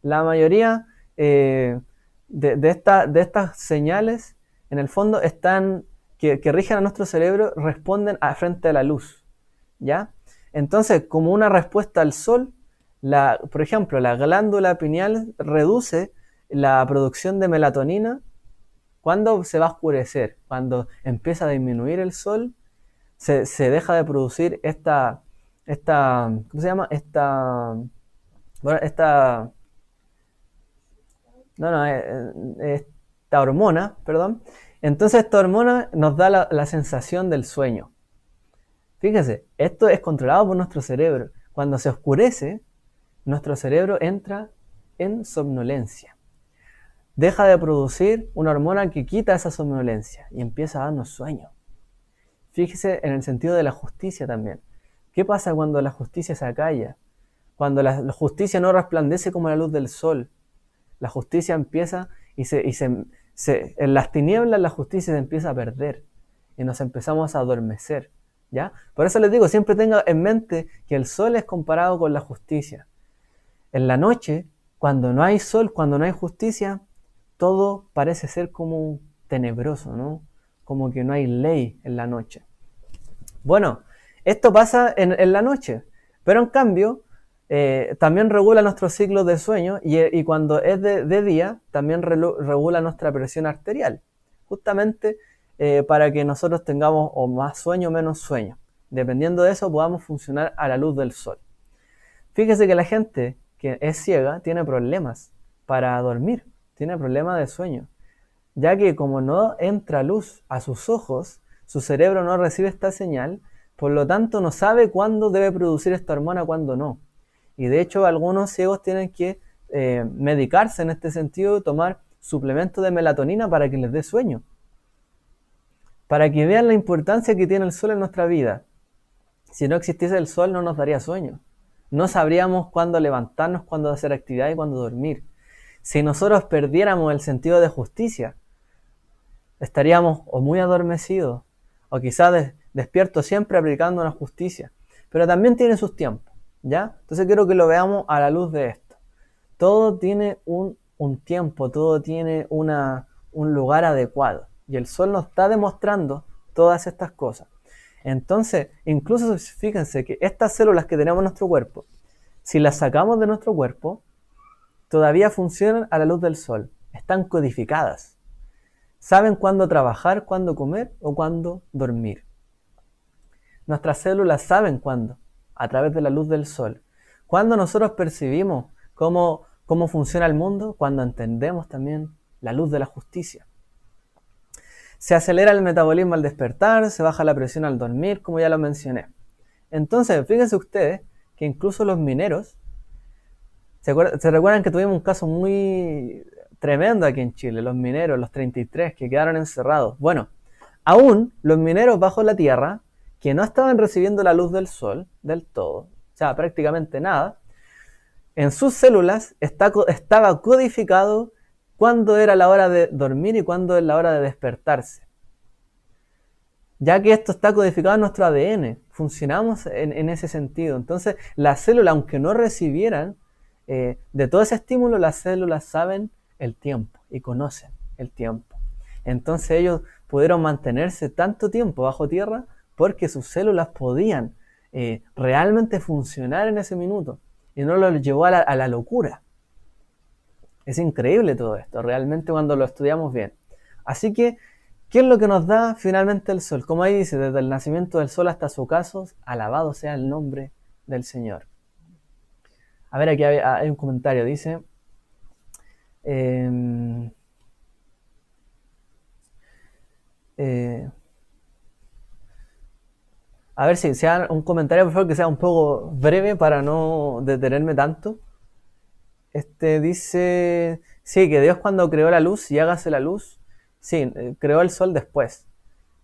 La mayoría de estas señales, en el fondo, están que rigen a nuestro cerebro, responden frente a la luz, ¿ya? Entonces, como una respuesta al sol, por ejemplo, la glándula pineal reduce la producción de melatonina cuando se va a oscurecer, cuando empieza a disminuir el sol, se deja de producir esta ¿cómo se llama? Esta hormona, perdón. Entonces esta hormona nos da la sensación del sueño. Fíjese, esto es controlado por nuestro cerebro. Cuando se oscurece, nuestro cerebro entra en somnolencia. Deja de producir una hormona que quita esa somnolencia y empieza a darnos sueño. Fíjese en el sentido de la justicia también. ¿Qué pasa cuando la justicia se acalla? Cuando la justicia no resplandece como la luz del sol. La justicia empieza en las tinieblas la justicia se empieza a perder y nos empezamos a adormecer, ¿ya? Por eso les digo, siempre tenga en mente que el sol es comparado con la justicia. En la noche, cuando no hay sol, cuando no hay justicia, todo parece ser como tenebroso, ¿no? Como que no hay ley en la noche. Bueno, esto pasa en la noche, pero en cambio también regula nuestros ciclos de sueño y cuando es de día también regula nuestra presión arterial, justamente para que nosotros tengamos o más sueño o menos sueño. Dependiendo de eso podamos funcionar a la luz del sol. Fíjese que la gente que es ciega tiene problemas para dormir, tiene problemas de sueño, ya que como no entra luz a sus ojos, su cerebro no recibe esta señal, por lo tanto no sabe cuándo debe producir esta hormona, cuándo no. Y de hecho algunos ciegos tienen que medicarse en este sentido, tomar suplementos de melatonina para que les dé sueño. Para que vean la importancia que tiene el sol en nuestra vida. Si no existiese el sol no nos daría sueño. No sabríamos cuándo levantarnos, cuándo hacer actividad y cuándo dormir. Si nosotros perdiéramos el sentido de justicia, estaríamos o muy adormecidos, o quizás despiertos siempre aplicando una justicia. Pero también tiene sus tiempos, ¿ya? Entonces quiero que lo veamos a la luz de esto. Todo tiene un tiempo, todo tiene un lugar adecuado. Y el sol nos está demostrando todas estas cosas. Entonces, incluso fíjense que estas células que tenemos en nuestro cuerpo, si las sacamos de nuestro cuerpo, todavía funcionan a la luz del sol. Están codificadas. Saben cuándo trabajar, cuándo comer o cuándo dormir. Nuestras células saben cuándo, a través de la luz del sol. Cuando nosotros percibimos cómo funciona el mundo, cuando entendemos también la luz de la justicia. Se acelera el metabolismo al despertar, se baja la presión al dormir, como ya lo mencioné. Entonces, fíjense ustedes que incluso los mineros, ¿se recuerdan que tuvimos un caso muy tremendo aquí en Chile? Los mineros, los 33 que quedaron encerrados. Bueno, aún los mineros bajo la tierra, que no estaban recibiendo la luz del sol del todo, o sea, prácticamente nada, en sus células estaba codificado cuándo era la hora de dormir y cuándo es la hora de despertarse. Ya que esto está codificado en nuestro ADN, funcionamos en ese sentido. Entonces, las células, aunque no recibieran de todo ese estímulo, las células saben el tiempo y conocen el tiempo. Entonces ellos pudieron mantenerse tanto tiempo bajo tierra porque sus células podían realmente funcionar en ese minuto y no los llevó a la locura. Es increíble todo esto, realmente cuando lo estudiamos bien. Así que, ¿qué es lo que nos da finalmente el sol? Como ahí dice, desde el nacimiento del sol hasta su ocaso, alabado sea el nombre del Señor. A ver, aquí hay un comentario, dice... a ver si sea un comentario, por favor, que sea un poco breve para no detenerme tanto. Dice, sí, que Dios cuando creó la luz y hágase la luz, sí, creó el sol después,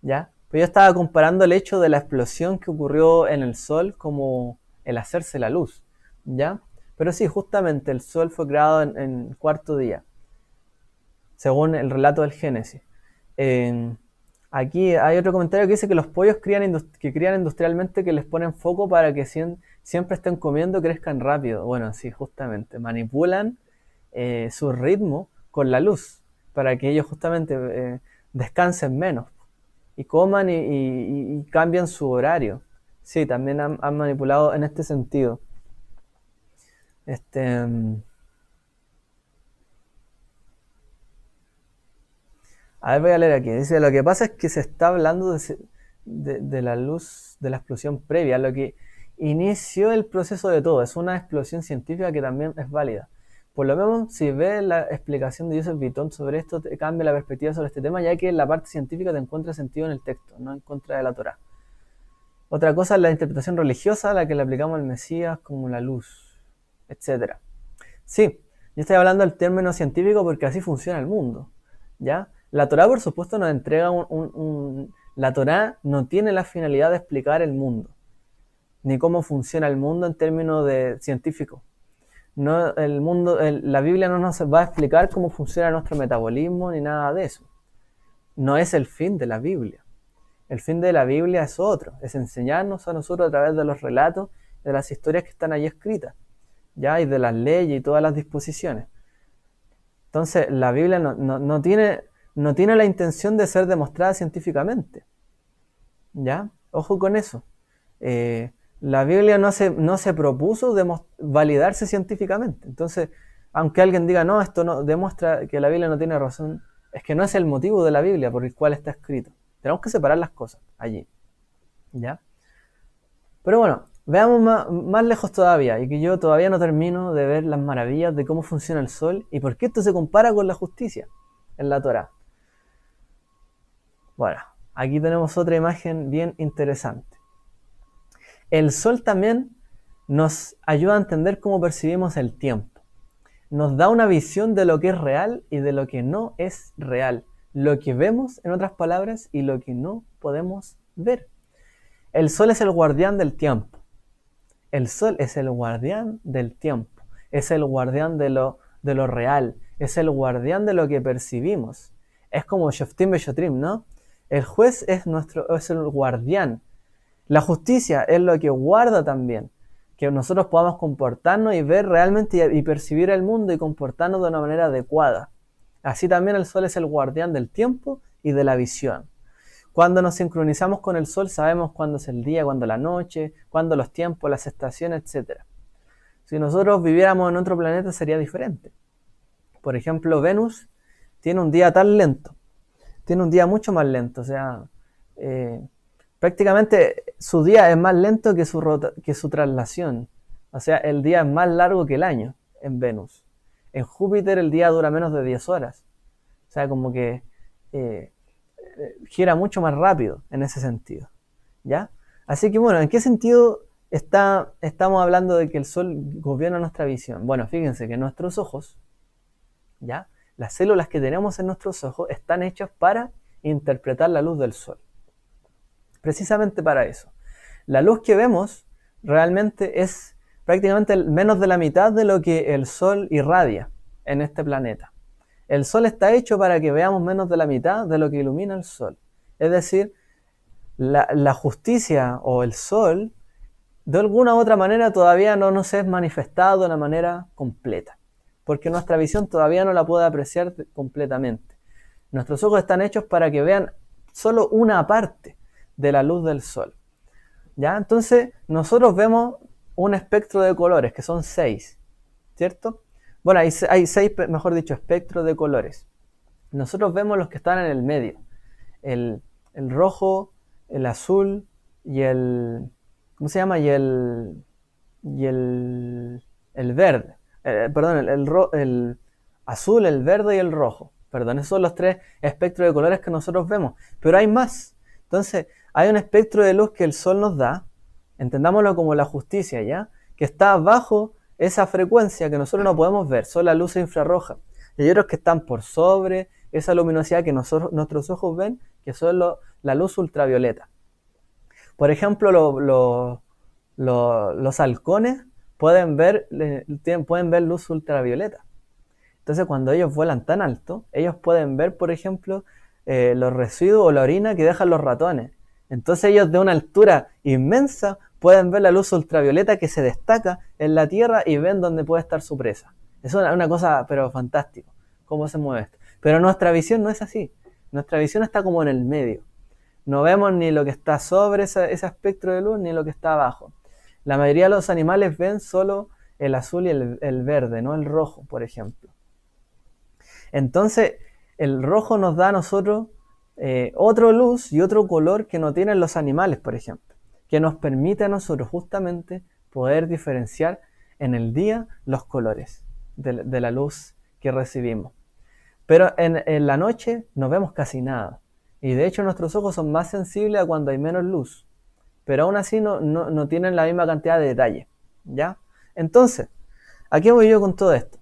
¿ya? Pero yo estaba comparando el hecho de la explosión que ocurrió en el sol como el hacerse la luz, ¿ya? Pero sí, justamente el sol fue creado en el cuarto día, según el relato del Génesis. Aquí hay otro comentario que dice que los pollos que crían industrialmente, que les ponen foco para que siempre estén comiendo, crezcan rápido. Bueno, sí, justamente. Manipulan su ritmo con la luz para que ellos justamente descansen menos y coman y cambian su horario. Sí, también han manipulado en este sentido. A ver, voy a leer aquí. Dice, lo que pasa es que se está hablando de la luz de la explosión previa, lo que inició el proceso de todo. Es una explosión científica que también es válida. Por lo menos, si ves la explicación de Joseph Vuitton sobre esto, te cambia la perspectiva sobre este tema, ya que la parte científica te encuentra sentido en el texto, no en contra de la Torá. Otra cosa es la interpretación religiosa, la que le aplicamos al Mesías como la luz, etc. Sí, yo estoy hablando del término científico porque así funciona el mundo, ¿ya? La Torá, por supuesto, nos entrega la Torá no tiene la finalidad de explicar el mundo, ni cómo funciona el mundo en términos de científico. No, la Biblia no nos va a explicar cómo funciona nuestro metabolismo ni nada de eso. No es el fin de la Biblia. El fin de la Biblia es otro, es enseñarnos a nosotros a través de los relatos, de las historias que están allí escritas, ¿ya? Y de las leyes y todas las disposiciones. Entonces, la Biblia no tiene la intención de ser demostrada científicamente, ¿ya? Ojo con eso. La Biblia no se propuso validarse científicamente. Entonces, aunque alguien diga, no, esto no demuestra que la Biblia no tiene razón, es que no es el motivo de la Biblia por el cual está escrito. Tenemos que separar las cosas allí, ¿ya? Pero bueno, veamos más lejos todavía, y que yo todavía no termino de ver las maravillas de cómo funciona el sol y por qué esto se compara con la justicia en la Torá. Bueno, aquí tenemos otra imagen bien interesante. El sol también nos ayuda a entender cómo percibimos el tiempo. Nos da una visión de lo que es real y de lo que no es real. Lo que vemos, en otras palabras, y lo que no podemos ver. El sol es el guardián del tiempo. El sol es el guardián del tiempo. Es el guardián de lo real. es el guardián de lo que percibimos. Es como Shoftim Beshotrim, ¿no? El juez es el guardián. La justicia es lo que guarda también, que nosotros podamos comportarnos y ver realmente y percibir el mundo y comportarnos de una manera adecuada. Así también el sol es el guardián del tiempo y de la visión. Cuando nos sincronizamos con el sol sabemos cuándo es el día, cuándo la noche, cuándo los tiempos, las estaciones, etc. Si nosotros viviéramos en otro planeta sería diferente. Por ejemplo, Venus tiene un día tan lento, tiene un día mucho más lento, o sea, prácticamente su día es más lento que su traslación. O sea, el día es más largo que el año en Venus. En Júpiter el día dura menos de 10 horas. O sea, como que gira mucho más rápido en ese sentido. ¿Ya? Así que bueno, ¿en qué sentido estamos hablando de que el sol gobierna nuestra visión? Bueno, fíjense que nuestros ojos, ¿ya? Las células que tenemos en nuestros ojos están hechas para interpretar la luz del sol. Precisamente para eso. La luz que vemos realmente es prácticamente menos de la mitad de lo que el sol irradia en este planeta. El sol está hecho para que veamos menos de la mitad de lo que ilumina el sol. Es decir, la justicia o el sol, de alguna u otra manera todavía no nos es manifestado de una manera completa, porque nuestra visión todavía no la puede apreciar completamente. Nuestros ojos están hechos para que vean solo una parte de la luz del sol. ¿Ya? Entonces, nosotros vemos un espectro de colores, que son 6, ¿cierto? Bueno, hay 6, mejor dicho, espectros de colores. Nosotros vemos los que están en el medio. El rojo, el azul y el... ¿Cómo se llama? Y el verde. Perdón, el azul, el verde y el rojo. Perdón, esos son los 3 espectros de colores que nosotros vemos. Pero hay más. Entonces, hay un espectro de luz que el sol nos da, entendámoslo como la justicia, ¿ya? Que está bajo esa frecuencia que nosotros no podemos ver, son la luz infrarroja. Y hay otros que están por sobre esa luminosidad que nuestros ojos ven, que son la luz ultravioleta. Por ejemplo, los halcones pueden ver luz ultravioleta. Entonces, cuando ellos vuelan tan alto, ellos pueden ver, por ejemplo, los residuos o la orina que dejan los ratones. Entonces ellos de una altura inmensa pueden ver la luz ultravioleta que se destaca en la Tierra y ven dónde puede estar su presa. Es una cosa, pero fantástico, cómo se mueve esto. Pero nuestra visión no es así. Nuestra visión está como en el medio. No vemos ni lo que está sobre ese espectro de luz ni lo que está abajo. La mayoría de los animales ven solo el azul y el verde, no el rojo, por ejemplo. Entonces, el rojo nos da a nosotros otra luz y otro color que no tienen los animales, por ejemplo, que nos permite a nosotros justamente poder diferenciar en el día los colores de la luz que recibimos. Pero en la noche no vemos casi nada. Y de hecho nuestros ojos son más sensibles a cuando hay menos luz. Pero aún así no tienen la misma cantidad de detalle. ¿Ya? Entonces, ¿a qué voy yo con todo esto?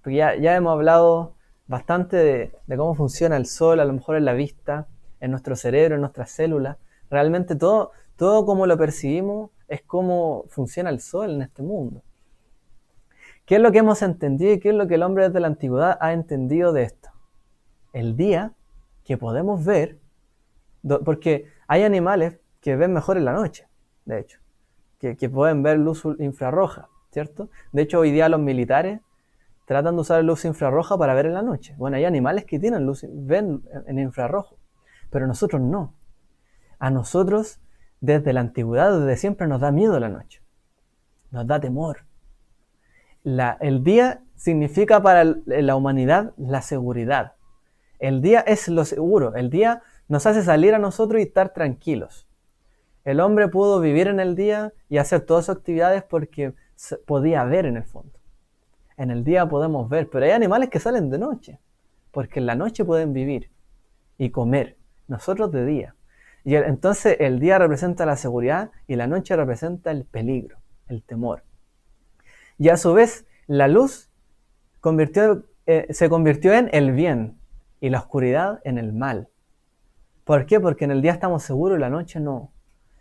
Porque ya hemos hablado bastante de cómo funciona el sol, a lo mejor en la vista, en nuestro cerebro, en nuestras células. Realmente todo como lo percibimos es cómo funciona el sol en este mundo. ¿Qué es lo que hemos entendido y qué es lo que el hombre desde la antigüedad ha entendido de esto? El día que podemos ver, porque hay animales que ven mejor en la noche, de hecho, que pueden ver luz infrarroja, ¿cierto? De hecho, hoy día los militares tratan de usar luz infrarroja para ver en la noche. Bueno, hay animales que tienen ven en infrarrojo, pero nosotros no. A nosotros, desde la antigüedad, desde siempre, nos da miedo la noche. Nos da temor. El día significa para la humanidad la seguridad. El día es lo seguro. El día nos hace salir a nosotros y estar tranquilos. El hombre pudo vivir en el día y hacer todas sus actividades porque podía ver en el fondo. En el día podemos ver, pero hay animales que salen de noche, porque en la noche pueden vivir y comer, nosotros de día. Y entonces el día representa la seguridad y la noche representa el peligro, el temor. Y a su vez, la luz se convirtió en el bien y la oscuridad en el mal. ¿Por qué? Porque en el día estamos seguros y la noche no.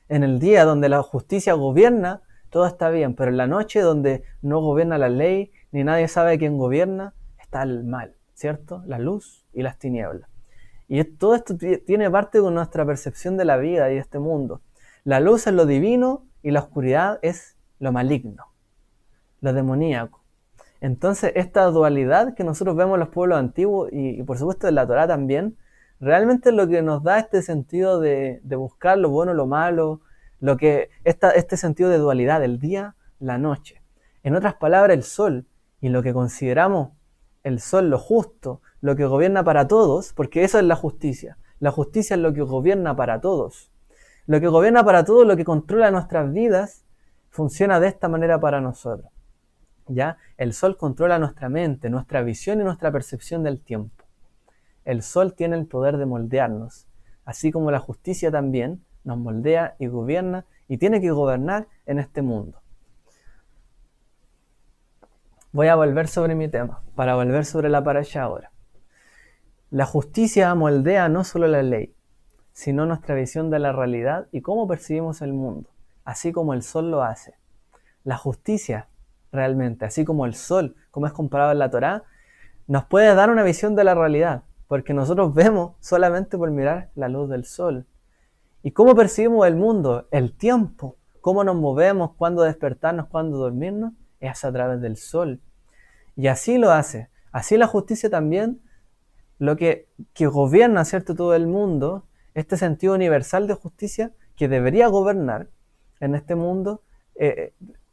En el día donde la justicia gobierna, todo está bien, pero en la noche donde no gobierna la ley, ni nadie sabe quién gobierna, está el mal, ¿cierto? La luz y las tinieblas. Y todo esto tiene parte con nuestra percepción de la vida y de este mundo. La luz es lo divino y la oscuridad es lo maligno, lo demoníaco. Entonces, esta dualidad que nosotros vemos en los pueblos antiguos y por supuesto en la Torá también, realmente es lo que nos da este sentido de buscar lo bueno, lo malo, este sentido de dualidad, el día, la noche. En otras palabras, el sol y lo que consideramos el sol, lo justo, lo que gobierna para todos, porque eso es la justicia. La justicia es lo que gobierna para todos. Lo que gobierna para todos, lo que controla nuestras vidas, funciona de esta manera para nosotros. ¿Ya? El sol controla nuestra mente, nuestra visión y nuestra percepción del tiempo. El sol tiene el poder de moldearnos, así como la justicia también nos moldea y gobierna y tiene que gobernar en este mundo. Voy a volver sobre mi tema, para volver sobre la parashá ahora. La justicia moldea no solo la ley, sino nuestra visión de la realidad y cómo percibimos el mundo, así como el sol lo hace. La justicia, realmente, así como el sol, como es comparado en la Torá, nos puede dar una visión de la realidad, porque nosotros vemos solamente por mirar la luz del sol. ¿Y cómo percibimos el mundo? El tiempo, cómo nos movemos, cuándo despertarnos, cuándo dormirnos, es a través del sol. Y así lo hace. Así la justicia también, lo que gobierna, ¿cierto?, todo el mundo, este sentido universal de justicia que debería gobernar en este mundo,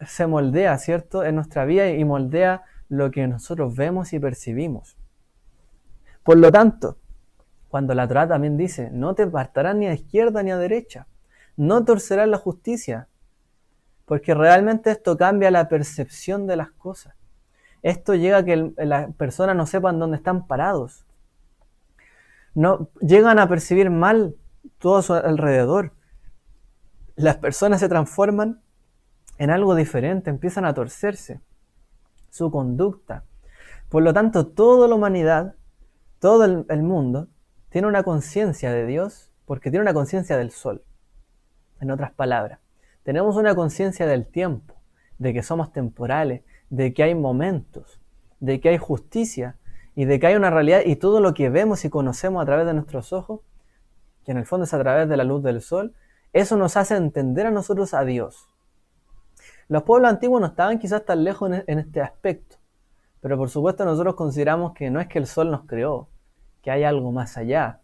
se moldea, ¿cierto?, en nuestra vida y moldea lo que nosotros vemos y percibimos. Por lo tanto, cuando la Torá también dice, no te apartarás ni a izquierda ni a derecha, no torcerás la justicia, porque realmente esto cambia la percepción de las cosas. Esto llega a que las personas no sepan dónde están parados. No, llegan a percibir mal todo a su alrededor. Las personas se transforman en algo diferente, empiezan a torcerse su conducta. Por lo tanto, toda la humanidad, todo el mundo, tiene una conciencia de Dios porque tiene una conciencia del sol. En otras palabras, tenemos una conciencia del tiempo, de que somos temporales, de que hay momentos, de que hay justicia y de que hay una realidad y todo lo que vemos y conocemos a través de nuestros ojos, que en el fondo es a través de la luz del sol, eso nos hace entender a nosotros a Dios. Los pueblos antiguos no estaban quizás tan lejos en este aspecto, pero por supuesto nosotros consideramos que no es que el sol nos creó, que hay algo más allá,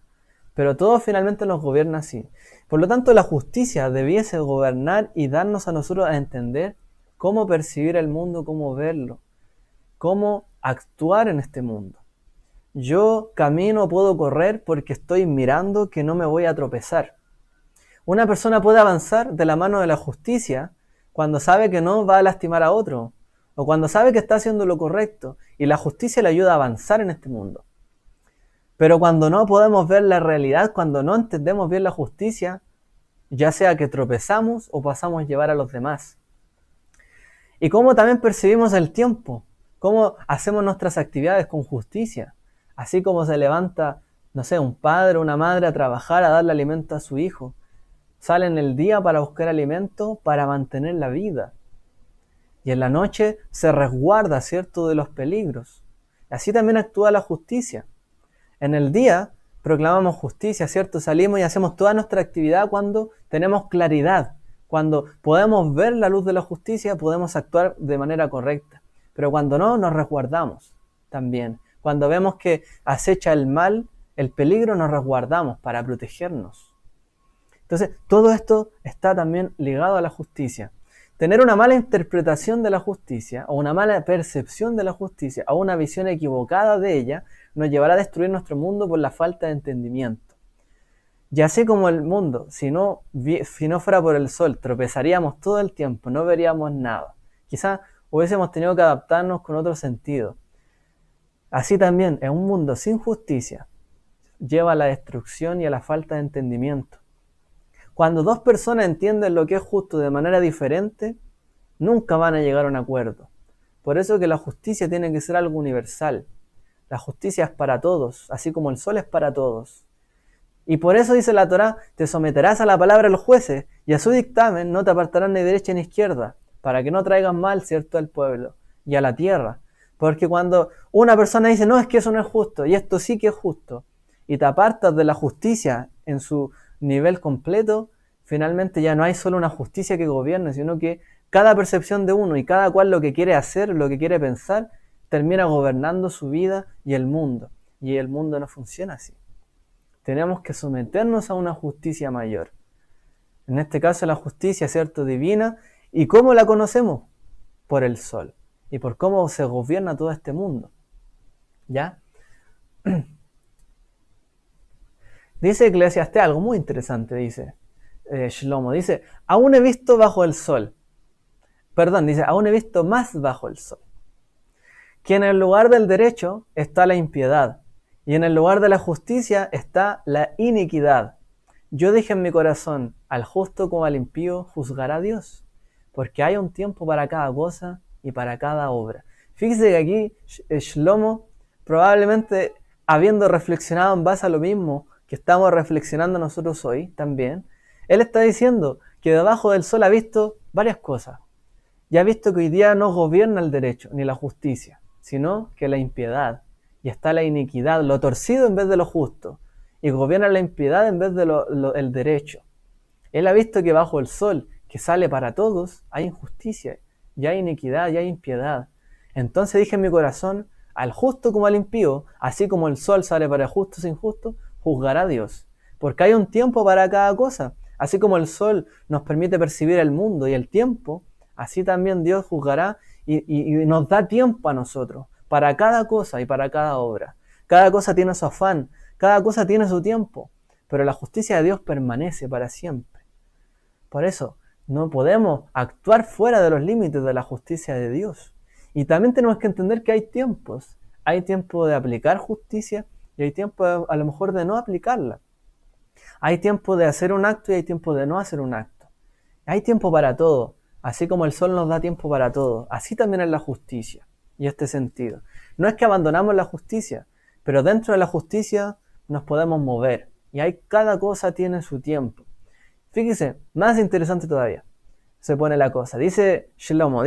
pero todo finalmente nos gobierna así. Por lo tanto, la justicia debiese gobernar y darnos a nosotros a entender cómo percibir el mundo, cómo verlo, cómo actuar en este mundo. Yo camino, puedo correr porque estoy mirando que no me voy a tropezar. Una persona puede avanzar de la mano de la justicia cuando sabe que no va a lastimar a otro, o cuando sabe que está haciendo lo correcto, y la justicia le ayuda a avanzar en este mundo. Pero cuando no podemos ver la realidad, cuando no entendemos bien la justicia, ya sea que tropezamos o pasamos a llevar a los demás. Y cómo también percibimos el tiempo, cómo hacemos nuestras actividades con justicia, así como se levanta, no sé, un padre o una madre a trabajar, a darle alimento a su hijo. Sale en el día para buscar alimento, para mantener la vida. Y en la noche se resguarda, ¿cierto?, de los peligros. Así también actúa la justicia. En el día proclamamos justicia, ¿cierto? Salimos y hacemos toda nuestra actividad cuando tenemos claridad. Cuando podemos ver la luz de la justicia, podemos actuar de manera correcta. Pero cuando no, nos resguardamos también. Cuando vemos que acecha el mal, el peligro, nos resguardamos para protegernos. Entonces, todo esto está también ligado a la justicia. Tener una mala interpretación de la justicia, o una mala percepción de la justicia, o una visión equivocada de ella, nos llevará a destruir nuestro mundo por la falta de entendimiento. Y así como el mundo, si no fuera por el sol, tropezaríamos todo el tiempo, no veríamos nada. Quizás hubiésemos tenido que adaptarnos con otro sentido. Así también, en un mundo sin justicia, lleva a la destrucción y a la falta de entendimiento. Cuando dos personas entienden lo que es justo de manera diferente, nunca van a llegar a un acuerdo. Por eso que la justicia tiene que ser algo universal. La justicia es para todos, así como el sol es para todos. Y por eso dice la Torá, te someterás a la palabra de los jueces y a su dictamen no te apartarás ni derecha ni izquierda, para que no traigan mal, ¿cierto?, al pueblo y a la tierra. Porque cuando una persona dice, no, es que eso no es justo, y esto sí que es justo, y te apartas de la justicia en su nivel completo, finalmente ya no hay solo una justicia que gobierne, sino que cada percepción de uno y cada cual lo que quiere hacer, lo que quiere pensar, termina gobernando su vida y el mundo. Y el mundo no funciona así. Tenemos que someternos a una justicia mayor. En este caso la justicia, ¿cierto?, divina. ¿Y cómo la conocemos? Por el sol. Y por cómo se gobierna todo este mundo. ¿Ya? Dice Eclesiastés algo muy interesante, dice Shlomo. Dice, aún he visto bajo el sol. Perdón, dice, aún he visto más bajo el sol. Que en el lugar del derecho está la impiedad. Y en el lugar de la justicia está la iniquidad. Yo dije en mi corazón, al justo como al impío juzgará Dios, porque hay un tiempo para cada cosa y para cada obra. Fíjese que aquí Shlomo, probablemente habiendo reflexionado en base a lo mismo que estamos reflexionando nosotros hoy también, él está diciendo que debajo del sol ha visto varias cosas. Y ha visto que hoy día no gobierna el derecho ni la justicia, sino que la impiedad. Y está la iniquidad, lo torcido en vez de lo justo. Y gobierna la impiedad en vez de el derecho. Él ha visto que bajo el sol, que sale para todos, hay injusticia, y hay iniquidad, y hay impiedad. Entonces dije en mi corazón, al justo como al impío, así como el sol sale para justos e injustos, juzgará Dios. Porque hay un tiempo para cada cosa. Así como el sol nos permite percibir el mundo y el tiempo, así también Dios juzgará y nos da tiempo a nosotros, para cada cosa y para cada obra. Cada cosa tiene su afán, cada cosa tiene su tiempo, pero la justicia de Dios permanece para siempre. Por eso, no podemos actuar fuera de los límites de la justicia de Dios. Y también tenemos que entender que hay tiempos. Hay tiempo de aplicar justicia y hay tiempo a lo mejor de no aplicarla. Hay tiempo de hacer un acto y hay tiempo de no hacer un acto. Hay tiempo para todo. Así como el sol nos da tiempo para todo, así también es la justicia y este sentido. No es que abandonamos la justicia, pero dentro de la justicia nos podemos mover y cada cosa tiene su tiempo. Fíjese, más interesante todavía, se pone la cosa. Dice Shlomo,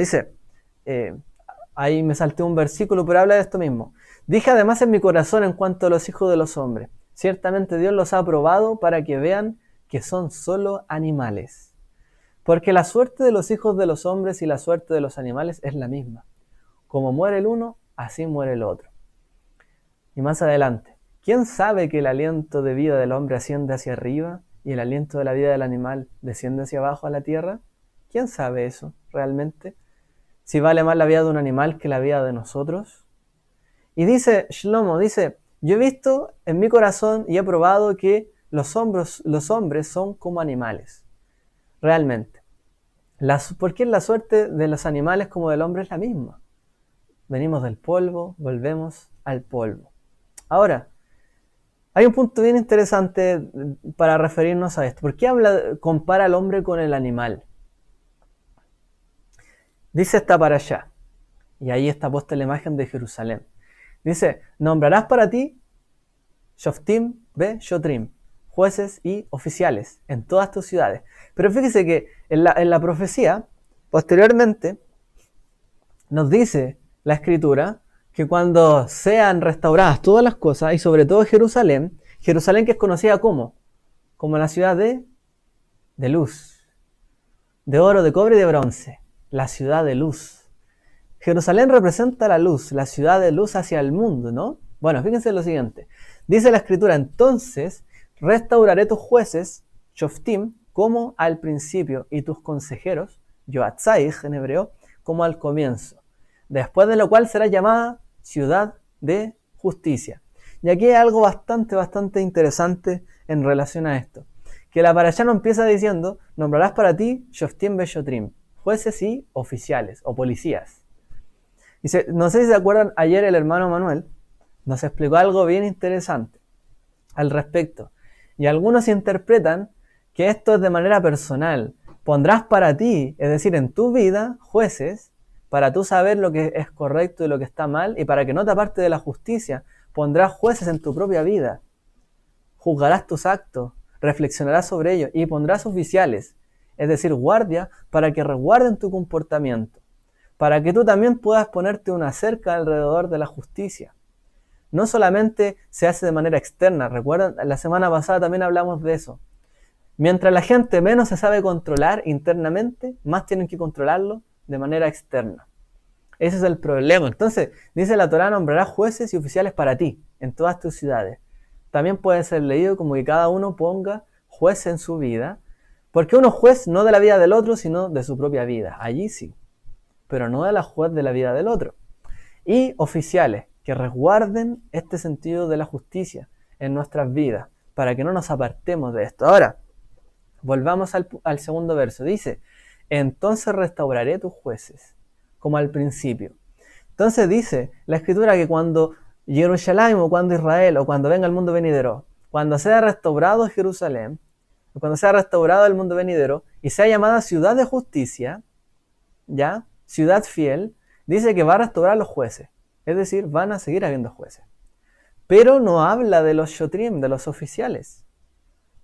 ahí me salté un versículo, pero habla de esto mismo. Dije además en mi corazón en cuanto a los hijos de los hombres, ciertamente Dios los ha aprobado para que vean que son solo animales. Porque la suerte de los hijos de los hombres y la suerte de los animales es la misma. Como muere el uno, así muere el otro. Y más adelante, ¿quién sabe que el aliento de vida del hombre asciende hacia arriba y el aliento de la vida del animal desciende hacia abajo a la tierra? ¿Quién sabe eso realmente? Si vale más la vida de un animal que la vida de nosotros. Y dice Shlomo, yo he visto en mi corazón y he probado que los hombres son como animales. Realmente. Porque la suerte de los animales como del hombre es la misma. Venimos del polvo, volvemos al polvo. Ahora, hay un punto bien interesante para referirnos a esto. ¿Por qué compara al hombre con el animal? Dice esta para allá, y ahí está puesta la imagen de Jerusalén. Dice, nombrarás para ti Shoftim Shotrim, jueces y oficiales en todas tus ciudades. Pero fíjese que en la profecía, posteriormente, nos dice la Escritura que cuando sean restauradas todas las cosas, y sobre todo Jerusalén que es conocida como la ciudad de luz, de oro, de cobre y de bronce, la ciudad de luz. Jerusalén representa la luz, la ciudad de luz hacia el mundo, ¿no? Bueno, fíjense lo siguiente. Dice la Escritura, entonces restauraré tus jueces, Shoftim, como al principio, y tus consejeros, Yoatzaich en hebreo, como al comienzo. Después de lo cual será llamada ciudad de justicia. Y aquí hay algo bastante interesante en relación a esto. Que la parashá no empieza diciendo, nombrarás para ti Shoftim Beshotrim, jueces y oficiales o policías. No sé si se acuerdan, ayer el hermano Manuel nos explicó algo bien interesante al respecto. Y algunos interpretan que esto es de manera personal. Pondrás para ti, es decir, en tu vida, jueces, para tú saber lo que es correcto y lo que está mal, y para que no te aparte de la justicia, pondrás jueces en tu propia vida. Juzgarás tus actos, reflexionarás sobre ellos, y pondrás oficiales, es decir, guardia, para que resguarden tu comportamiento. para que tú también puedas ponerte una cerca alrededor de la justicia. No solamente se hace de manera externa, recuerdan, la semana pasada también hablamos de eso. Mientras la gente menos se sabe controlar internamente, más tienen que controlarlo de manera externa. Ese es el problema. Entonces, dice la Torá, nombrarás jueces y oficiales para ti, en todas tus ciudades. También puede ser leído como que cada uno ponga juez en su vida, porque uno es juez no de la vida del otro, sino de su propia vida. Allí sí, pero no de la juez de la vida del otro. Y oficiales, que resguarden este sentido de la justicia en nuestras vidas, para que no nos apartemos de esto. Ahora, volvamos al segundo verso. Dice, entonces restauraré tus jueces, como al principio. Entonces dice la Escritura que cuando Jerusalén, o cuando Israel, o cuando venga el mundo venidero, cuando sea restaurado Jerusalén, o cuando sea restaurado el mundo venidero, y sea llamada ciudad de justicia, ¿ya? Ciudad fiel, dice que va a restaurar los jueces. Es decir, van a seguir habiendo jueces. Pero no habla de los shotrim, de los oficiales,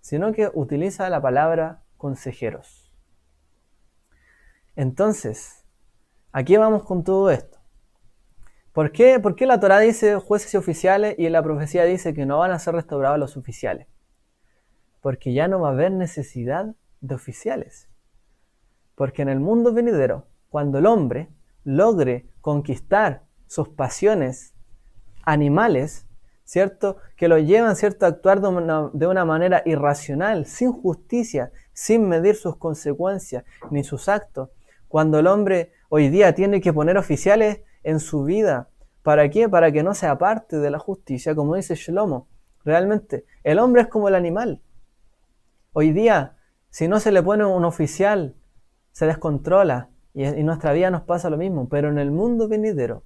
sino que utiliza la palabra consejeros. Entonces, aquí vamos con todo esto. ¿Por qué la Torá dice jueces y oficiales y la profecía dice que no van a ser restaurados los oficiales? Porque ya no va a haber necesidad de oficiales. Porque en el mundo venidero, cuando el hombre logre conquistar sus pasiones animales, ¿cierto? Que lo llevan, ¿cierto?, a actuar de una manera irracional, sin justicia, sin medir sus consecuencias ni sus actos. Cuando el hombre hoy día tiene que poner oficiales en su vida, ¿para qué? Para que no sea parte de la justicia, como dice Shlomo. Realmente, el hombre es como el animal. Hoy día, si no se le pone un oficial, se descontrola y en nuestra vida nos pasa lo mismo, pero en el mundo venidero,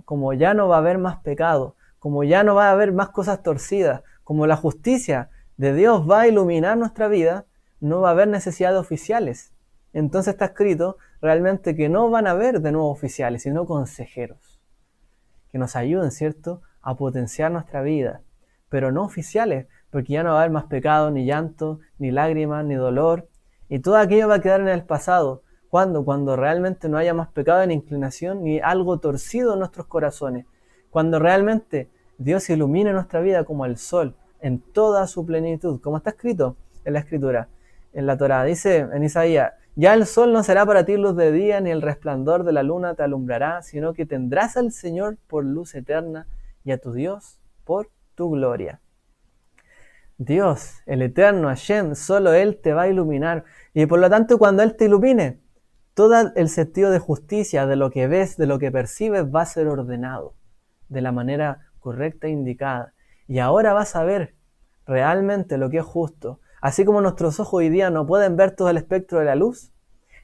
como ya no va a haber más pecado, como ya no va a haber más cosas torcidas, como la justicia de Dios va a iluminar nuestra vida, no va a haber necesidad de oficiales. Entonces está escrito realmente que no van a haber de nuevo oficiales, sino consejeros, que nos ayuden, ¿cierto?, a potenciar nuestra vida, pero no oficiales, porque ya no va a haber más pecado, ni llanto, ni lágrimas, ni dolor, y todo aquello va a quedar en el pasado. ¿Cuándo? Cuando realmente no haya más pecado ni inclinación, ni algo torcido en nuestros corazones. Cuando realmente Dios ilumine nuestra vida como el sol, en toda su plenitud, como está escrito en la Escritura, en la Torá. Dice en Isaías, ya el sol no será para ti luz de día, ni el resplandor de la luna te alumbrará, sino que tendrás al Señor por luz eterna y a tu Dios por tu gloria. Dios, el eterno Hashem, solo Él te va a iluminar. Y por lo tanto, cuando Él te ilumine, todo el sentido de justicia, de lo que ves, de lo que percibes, va a ser ordenado de la manera correcta e indicada. Y ahora vas a ver realmente lo que es justo. Así como nuestros ojos hoy día no pueden ver todo el espectro de la luz,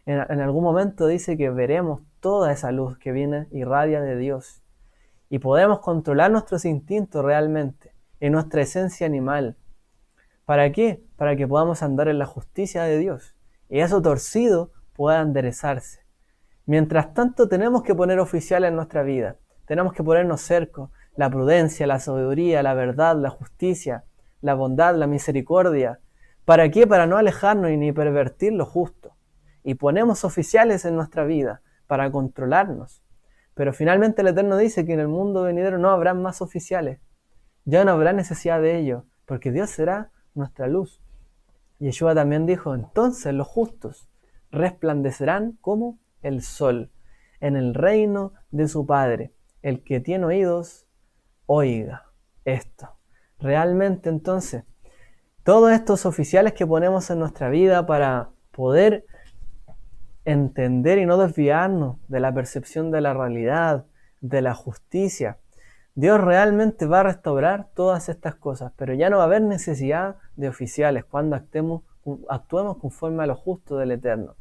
en algún momento dice que veremos toda esa luz que viene, irradia de Dios. Y podemos controlar nuestros instintos realmente, en nuestra esencia animal. ¿Para qué? Para que podamos andar en la justicia de Dios. Y eso torcido pueda enderezarse. Mientras tanto tenemos que poner oficiales en nuestra vida. Tenemos que ponernos cercos. La prudencia, la sabiduría, la verdad, la justicia, la bondad, la misericordia. ¿Para qué? Para no alejarnos y ni pervertir lo justo. Y ponemos oficiales en nuestra vida para controlarnos. Pero finalmente el Eterno dice que en el mundo venidero no habrá más oficiales. Ya no habrá necesidad de ello, porque Dios será nuestra luz. Yeshua también dijo, entonces los justos resplandecerán como el sol en el reino de su Padre. El que tiene oídos, oiga esto. Realmente entonces, todos estos oficiales que ponemos en nuestra vida para poder entender y no desviarnos de la percepción de la realidad, de la justicia, Dios realmente va a restaurar todas estas cosas, pero ya no va a haber necesidad de oficiales cuando actuemos conforme a lo justo del Eterno.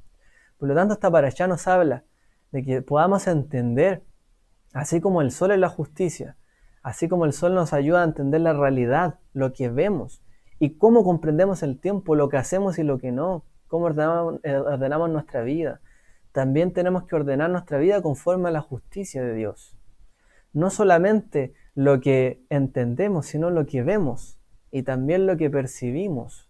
Por lo tanto, esta parashá nos habla de que podamos entender, así como el sol es la justicia, así como el sol nos ayuda a entender la realidad, lo que vemos, y cómo comprendemos el tiempo, lo que hacemos y lo que no, cómo ordenamos nuestra vida. También tenemos que ordenar nuestra vida conforme a la justicia de Dios. No solamente lo que entendemos, sino lo que vemos y también lo que percibimos.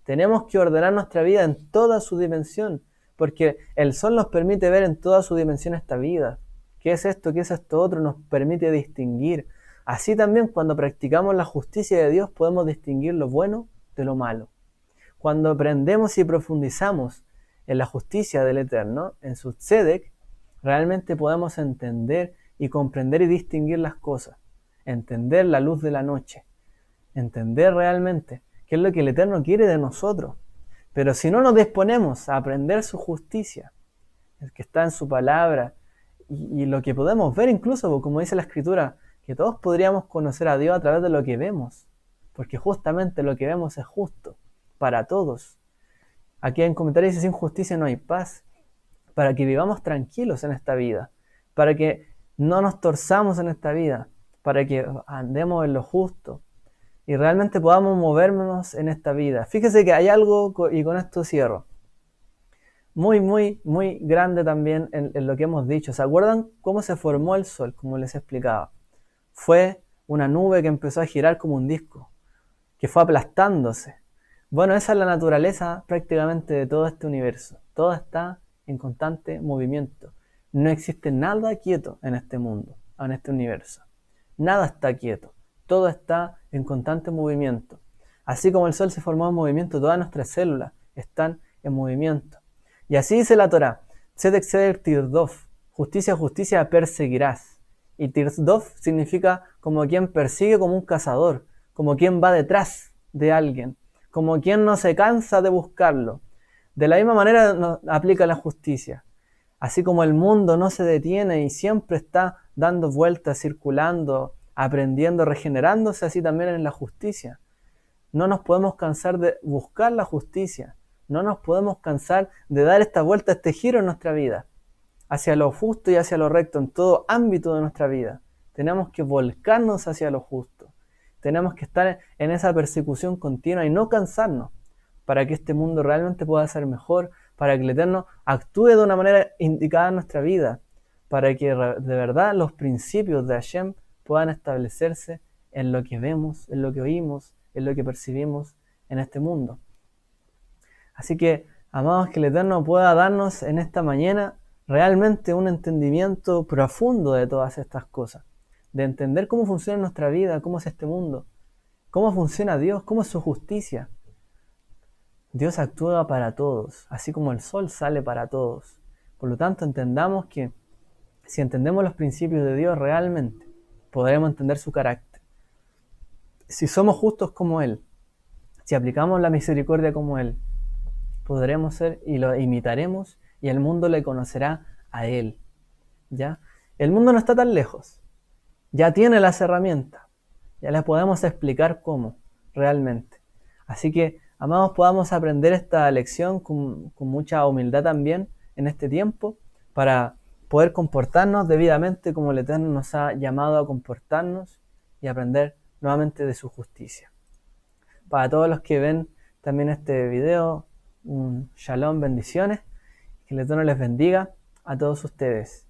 Tenemos que ordenar nuestra vida en toda su dimensión, porque el sol nos permite ver en toda su dimensión esta vida. ¿Qué es esto? ¿Qué es esto otro? Nos permite distinguir. Así también cuando practicamos la justicia de Dios podemos distinguir lo bueno de lo malo. Cuando aprendemos y profundizamos en la justicia del Eterno, en su tzedek, realmente podemos entender y comprender y distinguir las cosas, entender la luz de la noche, entender realmente qué es lo que el Eterno quiere de nosotros. Pero si no nos disponemos a aprender su justicia, el que está en su palabra, y lo que podemos ver incluso, como dice la Escritura, que todos podríamos conocer a Dios a través de lo que vemos, porque justamente lo que vemos es justo para todos. Aquí en comentarios dice: sin justicia no hay paz, para que vivamos tranquilos en esta vida, para que no nos torzamos en esta vida, para que andemos en lo justo y realmente podamos movernos en esta vida. Fíjese que hay algo, y con esto cierro, muy grande también en lo que hemos dicho. ¿Se acuerdan cómo se formó el sol? Como les explicaba. Fue una nube que empezó a girar como un disco, que fue aplastándose. Bueno, esa es la naturaleza prácticamente de todo este universo. Todo está en constante movimiento. No existe nada quieto en este mundo, en este universo. Nada está quieto. Todo está en constante movimiento. Así como el sol se formó en movimiento, todas nuestras células están en movimiento. Y así dice la Torá: Tzedek tzedek tirdof, justicia, justicia perseguirás. Y tirdof significa como quien persigue, como un cazador, como quien va detrás de alguien, como quien no se cansa de buscarlo. De la misma manera nos aplica la justicia. Así como el mundo no se detiene y siempre está dando vueltas, circulando, aprendiendo, regenerándose, así también en la justicia. No nos podemos cansar de buscar la justicia. No nos podemos cansar de dar esta vuelta, este giro en nuestra vida, hacia lo justo y hacia lo recto en todo ámbito de nuestra vida. Tenemos que volcarnos hacia lo justo. Tenemos que estar en esa persecución continua y no cansarnos, para que este mundo realmente pueda ser mejor, para que el Eterno actúe de una manera indicada en nuestra vida, para que de verdad los principios de Hashem puedan establecerse en lo que vemos, en lo que oímos, en lo que percibimos en este mundo. Así que, amados, que el Eterno pueda darnos en esta mañana realmente un entendimiento profundo de todas estas cosas, de entender cómo funciona nuestra vida, cómo es este mundo, cómo funciona Dios, cómo es su justicia. Dios actúa para todos, así como el sol sale para todos. Por lo tanto, entendamos que si entendemos los principios de Dios realmente, podremos entender su carácter. Si somos justos como Él, si aplicamos la misericordia como Él, podremos ser y lo imitaremos, y el mundo le conocerá a Él. ¿Ya? El mundo no está tan lejos, ya tiene las herramientas, ya les podemos explicar cómo realmente. Así que, amados, podamos aprender esta lección con mucha humildad también en este tiempo, para poder comportarnos debidamente como el Eterno nos ha llamado a comportarnos, y aprender nuevamente de su justicia. Para todos los que ven también este video, un shalom, bendiciones, que el Eterno les bendiga a todos ustedes.